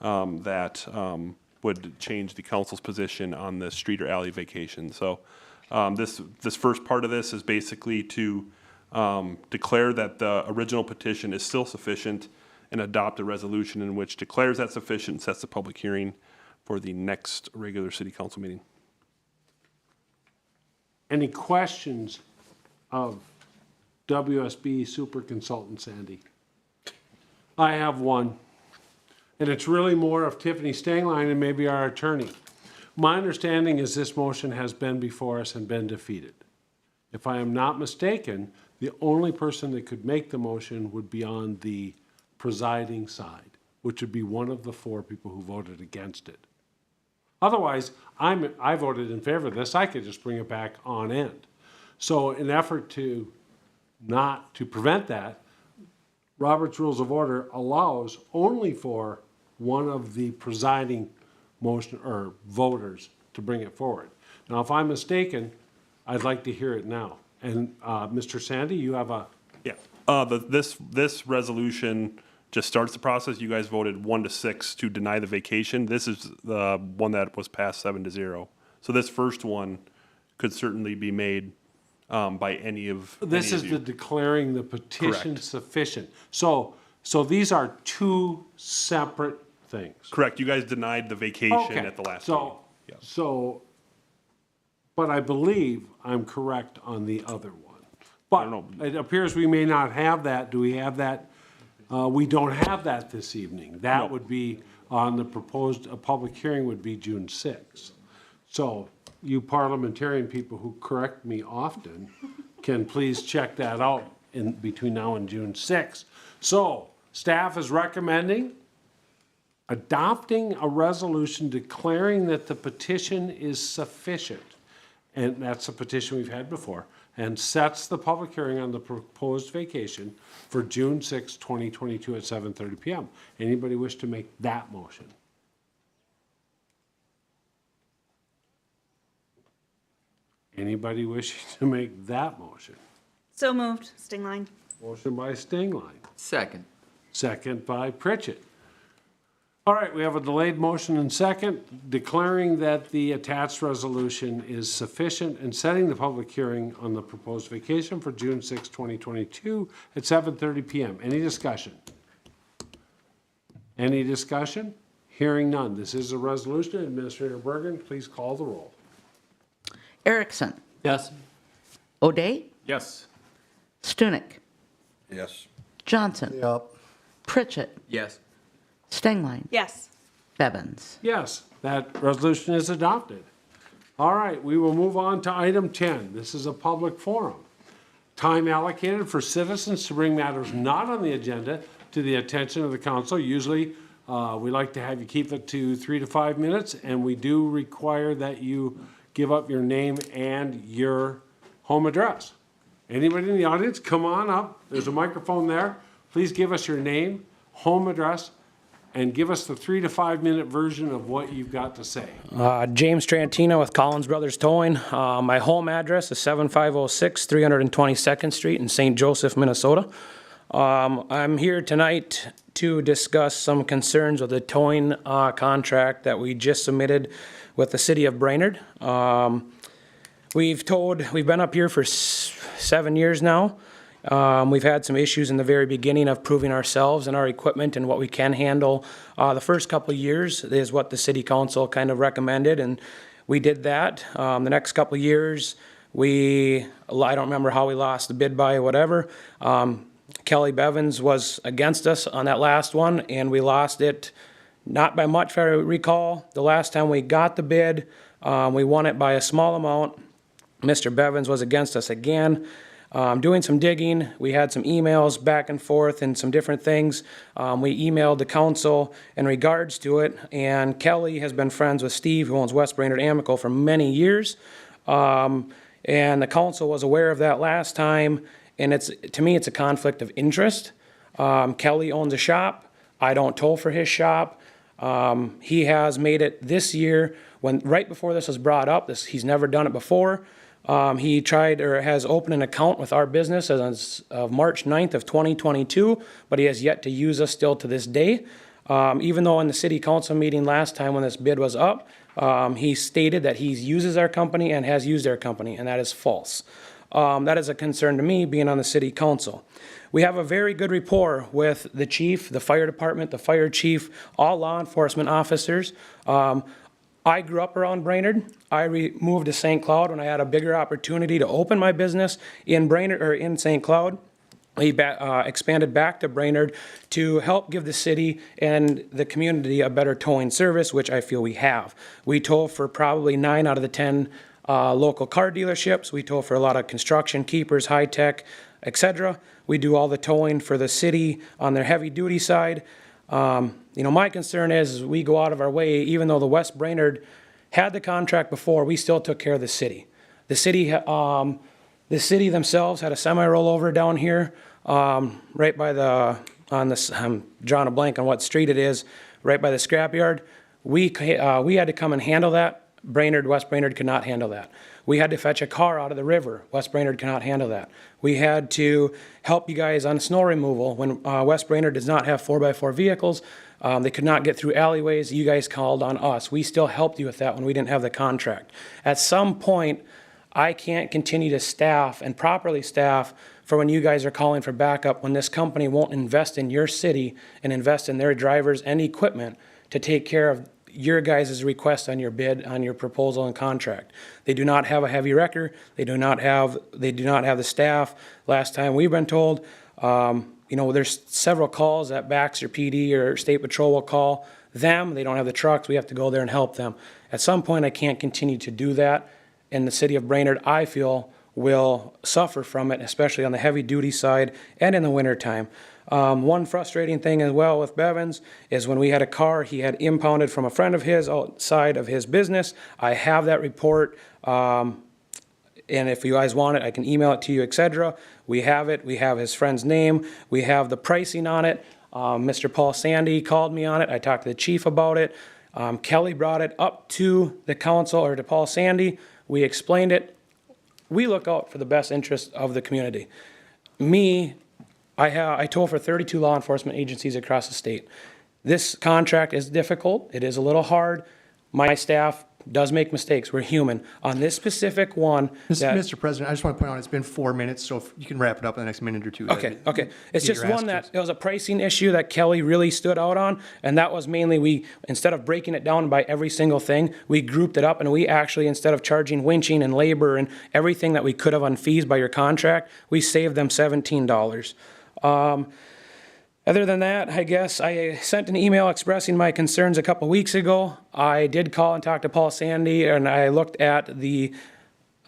that would change the council's position on the street or alley vacation. So this first part of this is basically to declare that the original petition is still sufficient and adopt a resolution in which declares that sufficient and sets the public hearing for the next regular city council meeting. Any questions of WSB Super Consultant Sandy? I have one, and it's really more of Tiffany Stangline and maybe our attorney. My understanding is this motion has been before us and been defeated. If I am not mistaken, the only person that could make the motion would be on the presiding side, which would be one of the 4 people who voted against it. Otherwise, I voted in favor of this. I could just bring it back on end. So in effort to prevent that, Robert's Rules of Order allows only for one of the presiding motion or voters to bring it forward. Now, if I'm mistaken, I'd like to hear it now. And Mr. Sandy, you have a... Yeah, this resolution just starts the process. You guys voted 1-6 to deny the vacation. This is the one that was passed 7-0. So this first one could certainly be made by any of This is the declaring the petition Correct. sufficient. So these are 2 separate things. Correct. You guys denied the vacation Okay. at the last meeting. Yeah. But I believe I'm correct on the other one. But don't know. it appears we may not have that. Do we have that? We don't have that this evening. That would be on the proposed, a public hearing would be June 6th. So you parliamentarian people who correct me often can please check that out in between now and June 6th. So staff is recommending adopting a resolution declaring that the petition is sufficient, and that's a petition we've had before, and sets the public hearing on the proposed vacation for June 6, 2022 at 7:30 PM. Anybody wish to make that motion? Anybody wishing to make that motion? So moved, Stingline. Motion by Stingline, Second. second by Pritchett. All right, we have a delayed motion and second, declaring that the attached resolution is sufficient and setting the public hearing on the proposed vacation for June 6, 2022 at 7:30 PM. Any discussion? Any discussion? Hearing none. This is a resolution. Administrator Bergen, please call the roll. Erickson. Yes. O'Day. Yes. Stunek. Yes. Johnson. Yep. Pritchett. Yes. Stengline. Yes. Bevins. Yes, That resolution is adopted. All right, we will move on to item 10. This is a public forum. Time allocated for citizens to bring matters not on the agenda to the attention of the council. Usually, we like to have you keep it to 3 to 5 minutes, and we do require that you give up your name and your home address. Anybody in the audience, come on up. There's a microphone there. Please give us your name, home address, and give us the 3 to 5 minute version of what you've got to say. James Trantino with Collins Brothers Towing. My home address is 7506 322nd Street in St. Joseph, Minnesota. I'm here tonight to discuss some concerns with the towing contract that we just submitted with the city of Brainerd. We've been up here for 7 years now. We've had some issues in the very beginning of proving ourselves and our equipment and what we can handle. The first couple of years is what the city council kind of recommended, and we did that. The next couple of years, I don't remember how we lost the bid by, whatever. Kelly Bevins was against us on that last one, and we lost it not by much, if I recall. The last time we got the bid, we won it by a small amount. Mr. Bevins was against us again. Doing some digging, we had some emails back and forth and some different things. We emailed the council in regards to it, and Kelly has been friends with Steve, who owns West Brainerd Amical, for many years. And the council was aware of that last time, and to me, it's a conflict of interest. Kelly owns a shop. I don't toll for his shop. He has made it this year, right before this was brought up. He's never done it before. He has opened an account with our business as of March 9th of 2022, but he has yet to use us still to this day. Even though in the city council meeting last time when this bid was up, he stated that he uses our company and has used our company, and that is false. That is a concern to me, being on the city council. We have a very good rapport with the chief, the fire department, the fire chief, all law enforcement officers. I grew up around Brainerd. I moved to St. Cloud when I had a bigger opportunity to open my business in Brainerd or in St. Cloud. We expanded back to Brainerd to help give the city and the community a better towing service, which I feel we have. We tow for probably 9 out of the 10 local car dealerships. We tow for a lot of construction, keepers, high tech, etc. We do all the towing for the city on their heavy duty side. My concern is we go out of our way, even though the West Brainerd had the contract before, we still took care of the city. The city themselves had a semi-rollover down here, right by I'm drawing a blank on what street it is, right by the scrapyard. We had to come and handle that. West Brainerd could not handle that. We had to fetch a car out of the river. West Brainerd cannot handle that. We had to help you guys on snow removal. When West Brainerd does not have 4x4 vehicles, they could not get through alleyways. You guys called on us. We still helped you with that when we didn't have the contract. At some point, I can't continue to staff and properly staff for when you guys are calling for backup, when this company won't invest in your city and invest in their drivers and equipment to take care of your guys' request on your bid, on your proposal and contract. They do not have a heavy wrecker. They do not have the staff. Last time we've been told, there's several calls that Baxter PD or State Patrol will call them. They don't have the trucks. We have to go there and help them. At some point, I can't continue to do that. And the city of Brainerd, I feel, will suffer from it, especially on the heavy duty side and in the wintertime. One frustrating thing as well with Bevins is when we had a car he had impounded from a friend of his outside of his business. I have that report, and if you guys want it, I can email it to you, etc. We have it. We have his friend's name. We have the pricing on it. Mr. Paul Sandy called me on it. I talked to the chief about it. Kelly brought it up to the council or to Paul Sandy. We explained it. We look out for the best interest of the community. I tow for 32 law enforcement agencies across the state. This contract is difficult. It is a little hard. My staff does make mistakes. We're human. On this specific one... Mr. President, I just want to point out it's been 4 minutes, so if you can wrap it up in the next minute or two. Okay. It's just one that it was a pricing issue that Kelly really stood out on, and that was mainly instead of breaking it down by every single thing, we grouped it up, and we actually, instead of charging winching and labor and everything that we could have on fees by your contract, we saved them $17. Other than that, I guess I sent an email expressing my concerns a couple weeks ago. I did call and talk to Paul Sandy, and I looked at the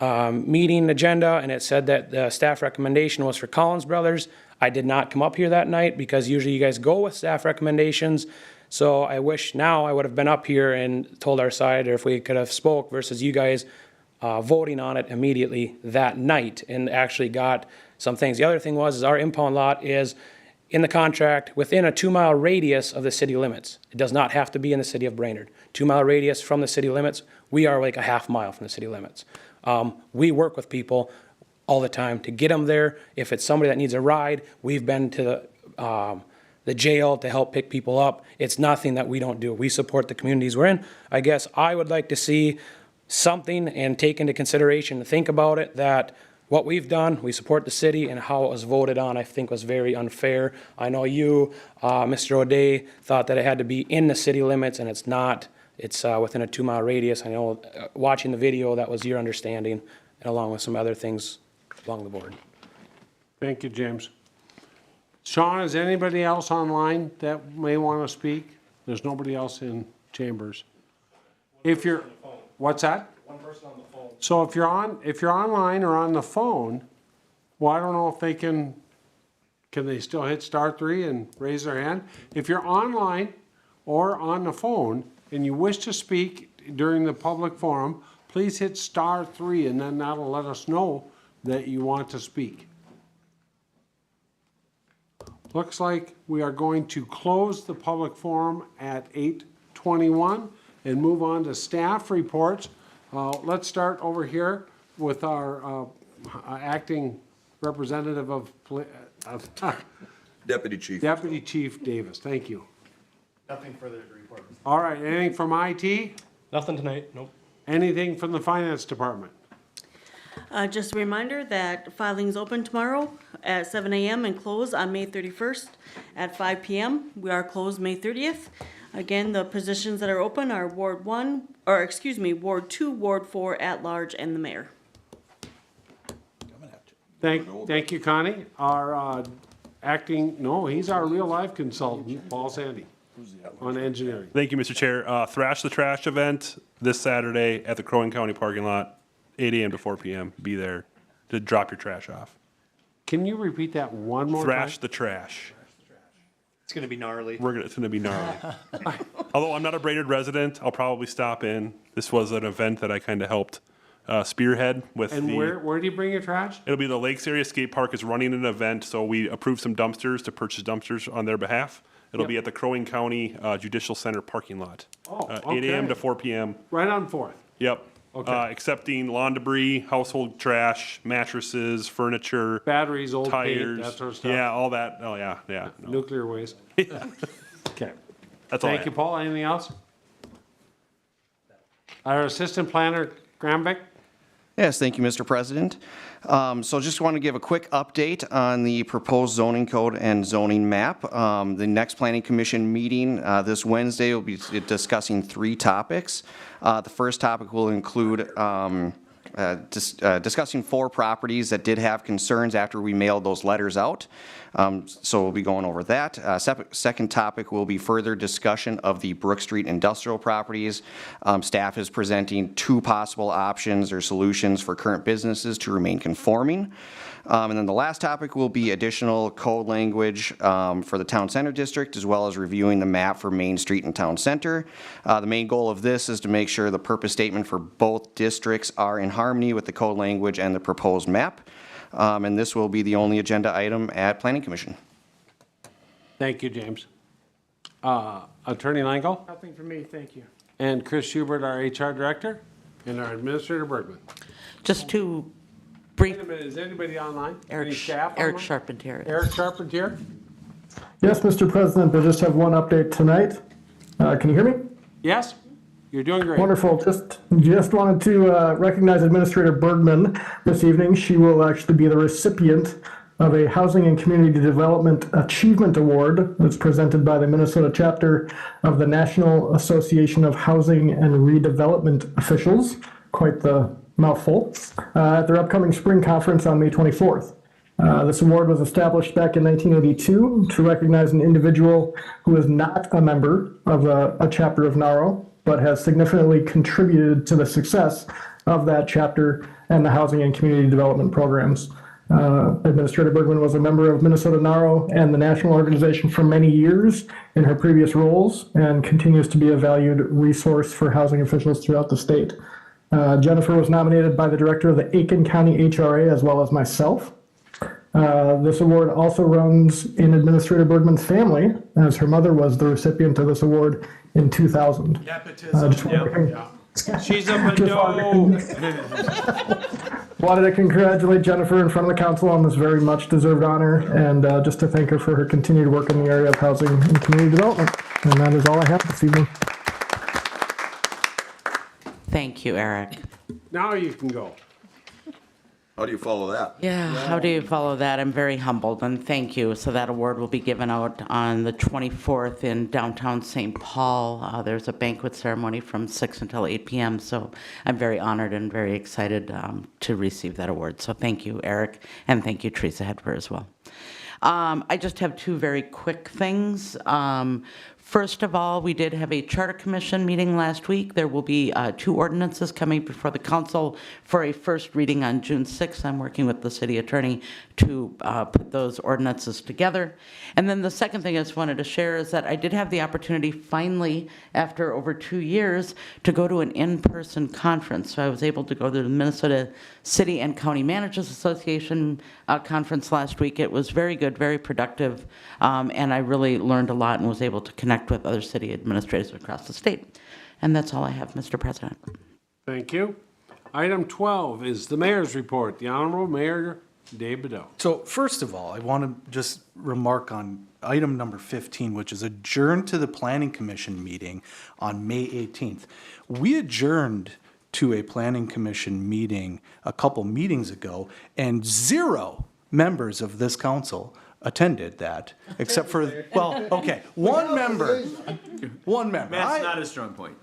meeting agenda, and it said that the staff recommendation was for Collins Brothers. I did not come up here that night because usually you guys go with staff recommendations. So I wish now I would have been up here and told our side, or if we could have spoke versus you guys voting on it immediately that night and actually got some things. The other thing was, is our impound lot is in the contract within a 2-mile radius of the city limits. It does not have to be in the city of Brainerd. 2-mile radius from the city limits. We are like a half mile from the city limits. We work with people all the time to get them there. If it's somebody that needs a ride, we've been to the jail to help pick people up. It's nothing that we don't do. We support the communities we're in. I guess I would like to see something and take into consideration and think about it that what we've done, we support the city, and how it was voted on, I think was very unfair. I know you, Mr. O'Day, thought that it had to be in the city limits, and it's not. It's within a 2-mile radius. I know watching the video, that was your understanding, and along with some other things along the board. Thank you, James. Sean, is anybody else online that may want to speak? There's nobody else in chambers. If you're, what's that? One person on the phone. So if you're online or on the phone, well, I don't know if they can they still hit *3 and raise their hand? If you're online or on the phone and you wish to speak during the public forum, please hit *3 and then that'll let us know that you want to speak. Looks like we are going to close the public forum at 8:21 and move on to staff reports. Let's start over here with our acting representative of Deputy Chief. Deputy Chief Davis. Thank you. Nothing further to report. All right, anything from IT? Nothing tonight, nope. Anything from the Finance Department? Just a reminder that filing's open tomorrow at 7 a.m. and close on May 31st at 5 p.m. We are closed May 30th. Again, the positions that are open are Ward 2, Ward 4 at large, and the mayor. Thank you, Connie. Our he's our real life consultant, Paul Sandy, on engineering. Thank you, Mr. Chair. Thrash the Trash event this Saturday at the Crow Wing County parking lot, 8 a.m. to 4 p.m. Be there to drop your trash off. Can you repeat that one more time? Thrash the Trash. It's going to be gnarly. It's going to be gnarly. Although I'm not a Brainerd resident, I'll probably stop in. This was an event that I kind of helped spearhead with. And where do you bring your trash? It'll be the Lakes Area Skate Park is running an event, so we approved some dumpsters to purchase dumpsters on their behalf. It'll be at the Crow Wing County Judicial Center parking lot. 8 a.m. to 4 p.m. Right on 4th. Yep. Okay. Accepting lawn debris, household trash, mattresses, furniture, batteries, old tires, paint, that sort of stuff. Yeah, all that. Oh yeah, yeah. No. Nuclear waste. Okay. That's all. Thank you, Paul. Anything else? Our Assistant Planner, Grambeck. Yes, thank you, Mr. President. So just want to give a quick update on the proposed zoning code and zoning map. The next Planning Commission meeting this Wednesday will be discussing 3 topics. The first topic will include discussing 4 properties that did have concerns after we mailed those letters out. So we'll be going over that. Second topic will be further discussion of the Brook Street industrial properties. Staff is presenting 2 possible options or solutions for current businesses to remain conforming. And then the last topic will be additional code language for the Town Center District, as well as reviewing the map for Main Street and Town Center. The main goal of this is to make sure the purpose statement for both districts are in harmony with the code language and the proposed map. And this will be the only agenda item at Planning Commission. Thank you, James. Attorney Langel? Nothing for me, thank you. And Chris Schubert, our HR Director, and our Administrator Bergman. Just to brief. Wait a minute, is anybody online? Eric, Any staff Eric online? Charpentier. Eric Charpentier? Yes, Mr. President, I just have one update tonight. Can you hear me? Yes? You're doing great. Wonderful. Just wanted to recognize Administrator Bergman this evening. She will actually be the recipient of a Housing and Community Development Achievement Award that's presented by the Minnesota chapter of the National Association of Housing and Redevelopment Officials. Quite the mouthful. At their upcoming spring conference on May 24th. This award was established back in 1982 to recognize an individual who is not a member of a chapter of NARO, but has significantly contributed to the success of that chapter and the housing and community development programs. Administrator Bergman was a member of Minnesota NARO and the national organization for many years in her previous roles and continues to be a valued resource for housing officials throughout the state. Jennifer was nominated by the director of the Aiken County HRA as well as myself. This award also runs in Administrator Bergman's family, as her mother was the recipient of this award in 2000. She's a Mado. Wanted to congratulate Jennifer in front of the council on this very much deserved honor and just to thank her for her continued work in the area of housing and community development. And that is all I have this evening. Thank you, Eric. Now you can go. How do you follow that? Yeah, how do you follow that? I'm very humbled, and thank you. So that award will be given out on the 24th in downtown St. Paul. There's a banquet ceremony from 6 until 8 p.m., so I'm very honored and very excited to receive that award. So thank you, Eric, and thank you, Teresa Hedver, as well. I just have two very quick things. First of all, we did have a Charter Commission meeting last week. There will be 2 ordinances coming before the council for a first reading on June 6th. I'm working with the city attorney to put those ordinances together. And then the second thing I just wanted to share is that I did have the opportunity finally, after over 2 years, to go to an in-person conference. So I was able to go to the Minnesota City and County Managers Association conference last week. It was very good, very productive, and I really learned a lot and was able to connect with other city administrators across the state. And that's all I have, Mr. President. Thank you. Item 12 is the mayor's report. The Honorable Mayor Dave Bedell. So first of all, I want to just remark on item number 15, which is adjourned to the Planning Commission meeting on May 18th. We adjourned to a Planning Commission meeting a couple meetings ago, and 0 members of this council attended that, except for, well, okay, one member. Matt's not a strong point.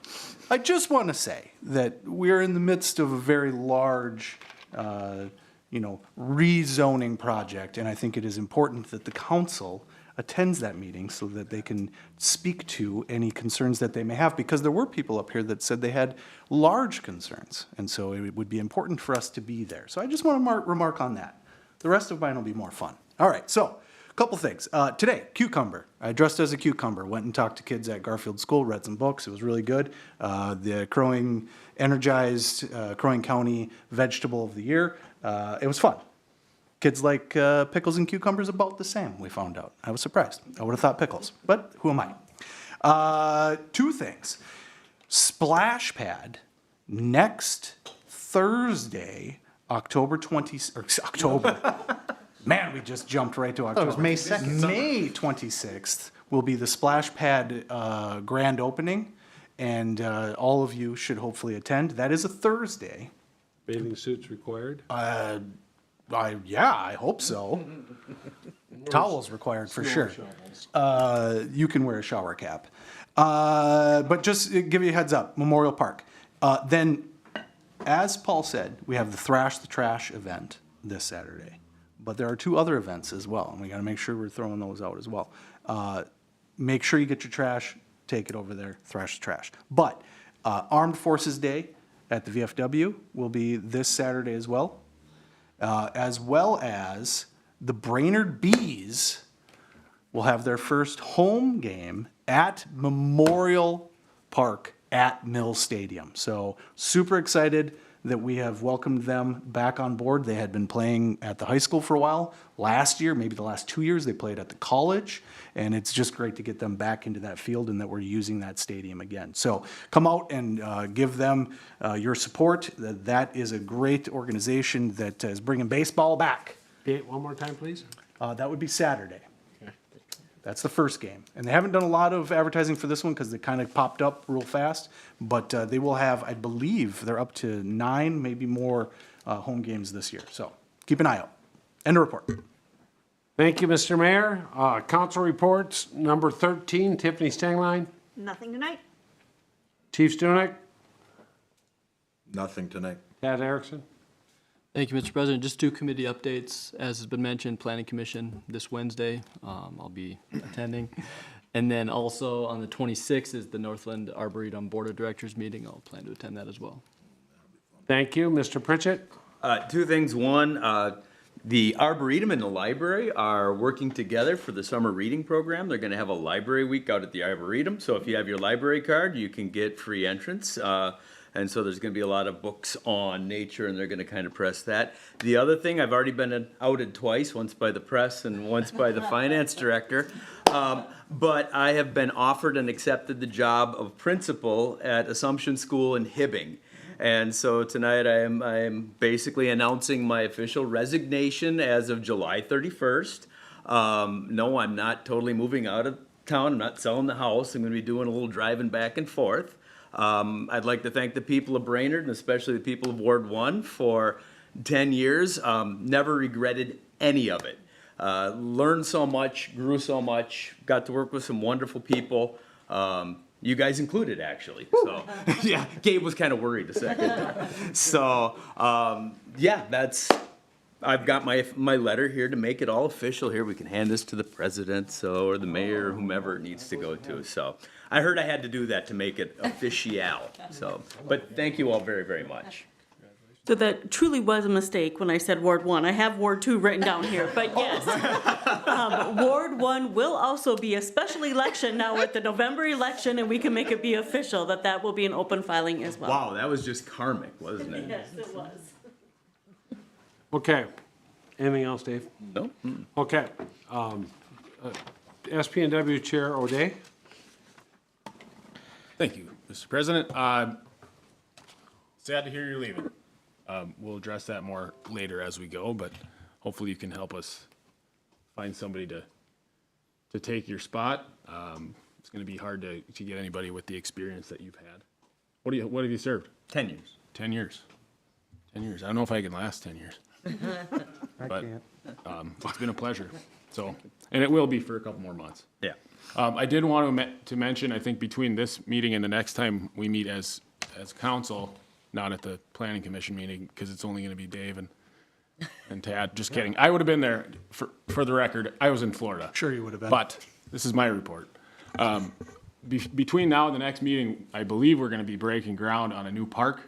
I just want to say that we're in the midst of a very large, rezoning project, and I think it is important that the council attends that meeting so that they can speak to any concerns that they may have, because there were people up here that said they had large concerns, and so it would be important for us to be there. So I just want to remark on that. The rest of mine will be more fun. All right, so a couple things. Today, cucumber. I dressed as a cucumber, went and talked to kids at Garfield School, read some books. It was really good. The energized Crow County Vegetable of the Year. It was fun. Kids like pickles and cucumbers about the same, we found out. I was surprised. I would have thought pickles, but who am I? 2 things. Splash Pad next Thursday, October 20th. Man, we just jumped right to October. It was May 2nd. May 26th will be the Splash Pad grand opening, and all of you should hopefully attend. That is a Thursday. Bathing suits required? Yeah, I hope so. Towels required for sure. You can wear a shower cap. But just give you a heads up, Memorial Park. Then, as Paul said, we have the Thrash the Trash event this Saturday. But there are 2 other events as well, and we got to make sure we're throwing those out as well. Make sure you get your trash, take it over there, thrash the trash. But Armed Forces Day at the VFW will be this Saturday as well as the Brainerd Bees will have their first home game at Memorial Park at Mill Stadium. So super excited that we have welcomed them back on board. They had been playing at the high school for a while. Last year, maybe the last 2 years, they played at the college, and it's just great to get them back into that field and that we're using that stadium again. So come out and give them your support. That is a great organization that is bringing baseball back. Date one more time, please. That would be Saturday. That's the first game. And they haven't done a lot of advertising for this one because they kind of popped up real fast. But they will have, I believe, they're up to 9, maybe more home games this year. So keep an eye out. End of report. Thank you, Mr. Mayor. Council reports, number 13, Tiffany Stengline. Nothing tonight. Chief Stunek. Nothing tonight. Pat Erickson. Thank you, Mr. President. Just 2 committee updates. As has been mentioned, Planning Commission this Wednesday. I'll be attending. And then also on the 26th is the Northland Arboretum Board of Directors meeting. I'll plan to attend that as well. Thank you. Mr. Pritchett? 2 things. One, the Arboretum and the library are working together for the summer reading program. They're going to have a library week out at the Arboretum. So if you have your library card, you can get free entrance. And so there's going to be a lot of books on nature, and they're going to kind of press that. The other thing, I've already been outed twice, once by the press and once by the finance director. But I have been offered and accepted the job of principal at Assumption School in Hibbing. And so tonight I am basically announcing my official resignation as of July 31st. No, I'm not totally moving out of town. I'm not selling the house. I'm going to be doing a little driving back and forth. I'd like to thank the people of Brainerd, and especially the people of Ward 1 for 10 years. Never regretted any of it. Learned so much, grew so much, got to work with some wonderful people. You guys included, actually. So, yeah, Gabe was kind of worried a second. So, yeah, I've got my letter here to make it all official here. We can hand this to the president, or the mayor, or whomever it needs to go to. So, I heard I had to do that to make it official. So, but thank you all very, very much. So that truly was a mistake when I said Ward 1. I have Ward 2 written down here, but yes. Ward 1 will also be a special election now with the November election, and we can make it be official that will be an open filing as well. Wow, that was just karmic, wasn't it? Yes, it was. Okay. Anything else, Dave? No. Okay. SP&W Chair O'Day? Thank you, Mr. President. Sad to hear you're leaving. We'll address that more later as we go, but hopefully you can help us find somebody to take your spot. It's going to be hard to get anybody with the experience that you've had. What have you served? 10 years. 10 years. 10 years. I don't know if I can last 10 years. But it's been a pleasure. So, and it will be for a couple more months. Yeah. I did want to mention, I think between this meeting and the next time we meet as council, not at the planning commission meeting, because it's only going to be Dave and Tad. Just kidding. I would have been there. For the record, I was in Florida. Sure you would have been. But this is my report. Between now and the next meeting, I believe we're going to be breaking ground on a new park.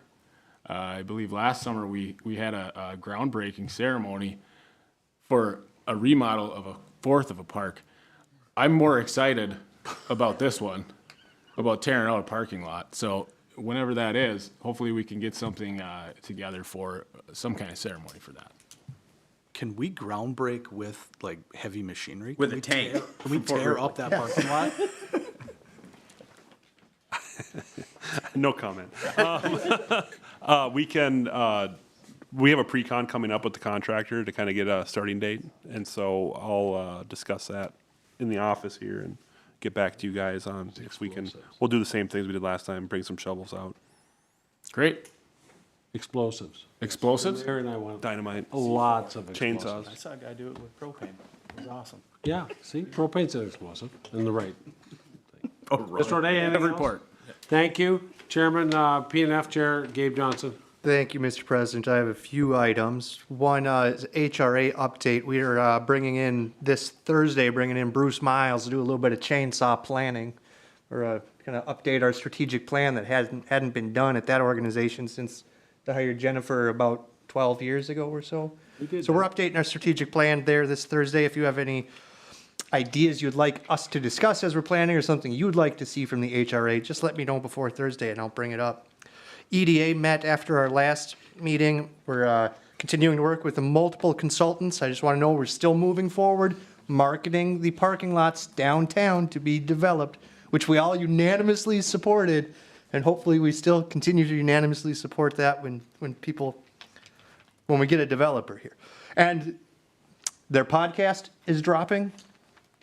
I believe last summer we had a groundbreaking ceremony for a remodel of a fourth of a park. I'm more excited about this one, about tearing out a parking lot. So whenever that is, hopefully we can get something together for some kind of ceremony for that. Can we groundbreak with like heavy machinery? With a tank. Can we tear up that parking lot? No comment. We have a pre-con coming up with the contractor to kind of get a starting date. And so I'll discuss that in the office here and get back to you guys on if we can. We'll do the same things we did last time, bring some shovels out. Great. Explosives. Explosives? Larry and I want Dynamite. lots of explosives. Chainsaws. I saw a guy do it with propane. It was awesome. Yeah, see, propane's an explosive in the right. Oh, Mr. O'Day, anything else? Report. Thank you. Chairman, P&F Chair Gabe Johnson. Thank you, Mr. President. I have a few items. One is HRA update. We are bringing in Bruce Miles to do a little bit of chainsaw planning. We're going to update our strategic plan that hadn't been done at that organization since they hired Jennifer about 12 years ago or so. So we're updating our strategic plan there this Thursday. If you have any ideas you'd like us to discuss as we're planning or something you'd like to see from the HRA, just let me know before Thursday and I'll bring it up. EDA met after our last meeting. We're continuing to work with the multiple consultants. I just want to know we're still moving forward, marketing the parking lots downtown to be developed, which we all unanimously supported, and hopefully we still continue to unanimously support that when we get a developer here. And their podcast is dropping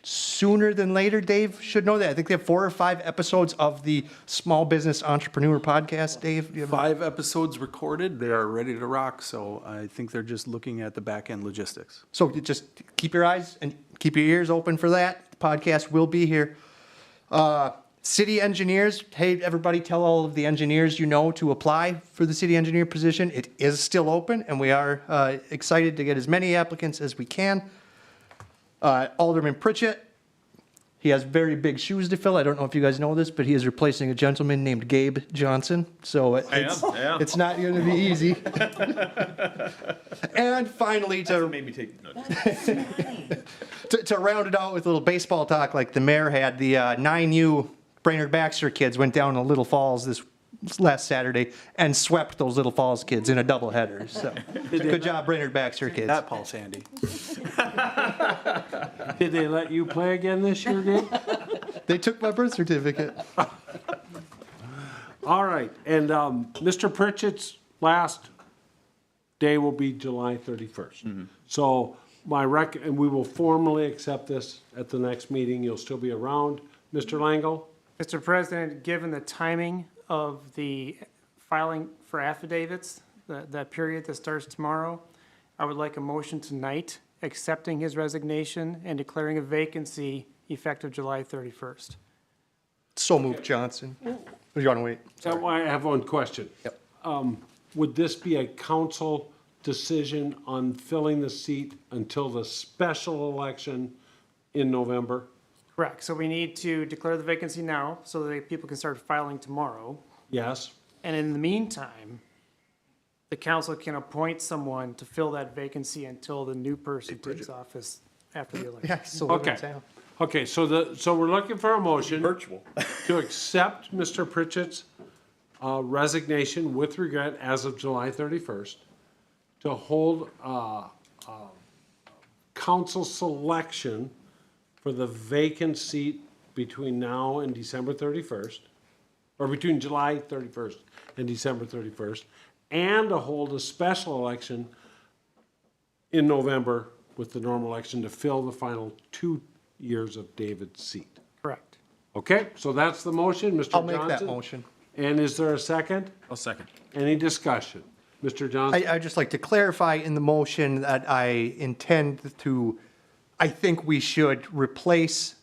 sooner than later. Dave should know that. I think they have 4 or 5 episodes of the Small Business Entrepreneur podcast. Dave, do you have 5 episodes recorded. They are ready to rock. So I think they're just looking at the back end logistics. So you just keep your eyes and keep your ears open for that. The podcast will be here. City engineers, hey, everybody, tell all of the engineers you know to apply for the city engineer position. It is still open, and we are excited to get as many applicants as we can. Alderman Pritchett, he has very big shoes to fill. I don't know if you guys know this, but he is replacing a gentleman named Gabe Johnson. So it's not going to be easy. And finally, to round it out with a little baseball talk like the mayor had, the 9U Brainerd Baxter kids went down to Little Falls this last Saturday and swept those Little Falls kids in a doubleheader. So good job, Brainerd Baxter kids. That Paul Sandy. Did they let you play again this year, Dave? They took my birth certificate. All right, and Mr. Pritchett's last day will be July 31st. So and we will formally accept this at the next meeting. You'll still be around. Mr. Langle? Mr. President, given the timing of the filing for affidavits, that period that starts tomorrow, I would like a motion tonight accepting his resignation and declaring a vacancy effective July 31st. So moved, Johnson. Or you want to wait? So I have one question. Yep. Would this be a council decision on filling the seat until the special election in November? Correct. So we need to declare the vacancy now so that people can start filing tomorrow. Yes. And in the meantime, the council can appoint someone to fill that vacancy until the new person takes office after the election. Yeah, so Okay. Okay, so we're looking for a motion. Virtual. To accept Mr. Pritchett's resignation with regret as of July 31st, to hold council selection for the vacant seat between now and December 31st, or between July 31st and December 31st, and to hold a special election in November with the normal election to fill the final 2 years of David's seat. Correct. Okay, so that's the motion, Mr. Johnson? I'll make that motion. And is there a second? I'll second. Any discussion? Mr. Johnson? I'd just like to clarify in the motion that I intend to, I think we should replace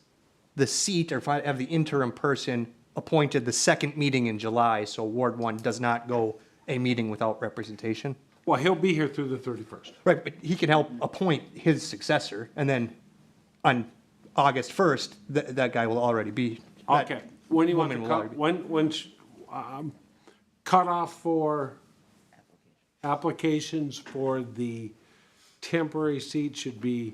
the seat or have the interim person appointed the second meeting in July, so Ward 1 does not go a meeting without representation. Well, he'll be here through the 31st. Right, but he can help appoint his successor, and then on August 1st, that guy will already be. Okay, when do you want to woman will cut, cutoff for applications for the temporary seat should be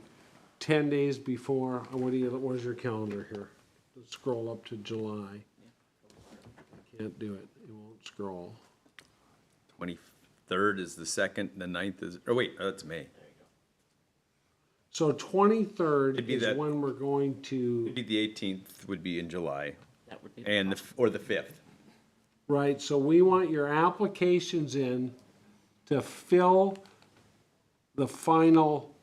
10 days before, where's your calendar here? Let's scroll up to July. I can't do it, it won't scroll. 23rd is the second, the 9th is, oh wait, that's May. So 23rd It'd be is that- when we're going to, Maybe the 18th would be in July, That would be. and or the 5th. right, so we want your applications in to fill the final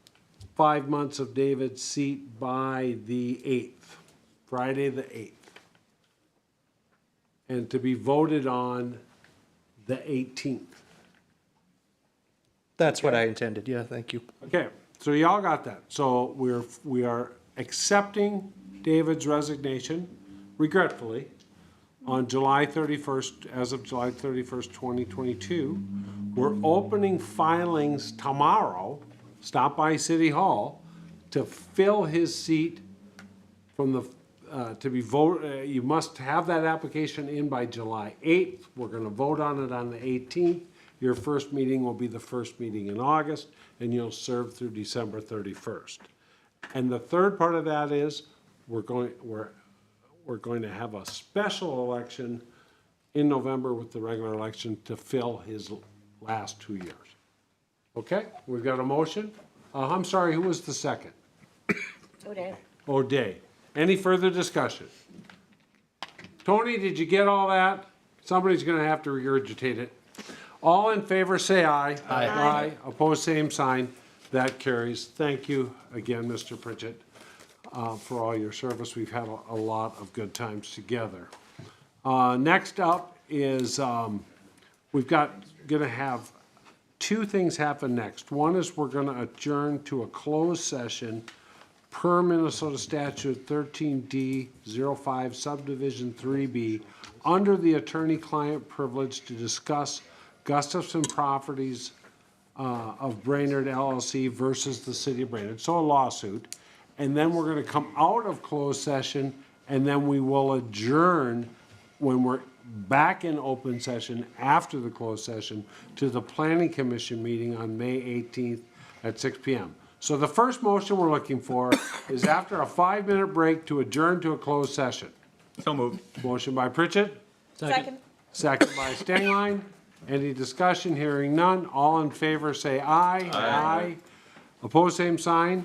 5 months of David's seat by the 8th, Friday the 8th. And to be voted on the 18th. That's what I intended, yeah, thank you. Okay, so y'all got that. So we are accepting David's resignation regretfully on July 31st, as of July 31st, 2022. We're opening filings tomorrow, stop by City Hall, to fill his seat from the, to be you must have that application in by July 8th. We're gonna vote on it on the 18th. Your first meeting will be the first meeting in August, and you'll serve through December 31st. And the third part of that is, we're going to have a special election in November with the regular election to fill his last 2 years. Okay, we've got a motion. I'm sorry, who was the second? O'Day. O'Day. Any further discussion? Tony, did you get all that? Somebody's gonna have to regurgitate it. All in favor, say aye. Aye. Aye. Opposed, same sign. That carries. Thank you again, Mr. Pritchett, for all your service. We've had a lot of good times together. Next up is, we've gonna have two things happen next. One is we're gonna adjourn to a closed session per Minnesota statute 13D05 subdivision 3B under the attorney-client privilege to discuss Gustafson Properties of Brainerd LLC versus the city of Brainerd, so a lawsuit. And then we're gonna come out of closed session, and then we will adjourn when we're back in open session after the closed session to the planning commission meeting on May 18th at 6 p.m. So the first motion we're looking for is after a 5-minute break to adjourn to a closed session. So moved. Motion by Pritchett, Second. second by Stengline. Any discussion? Hearing none. All in favor say aye. Aye. Opposed, same sign.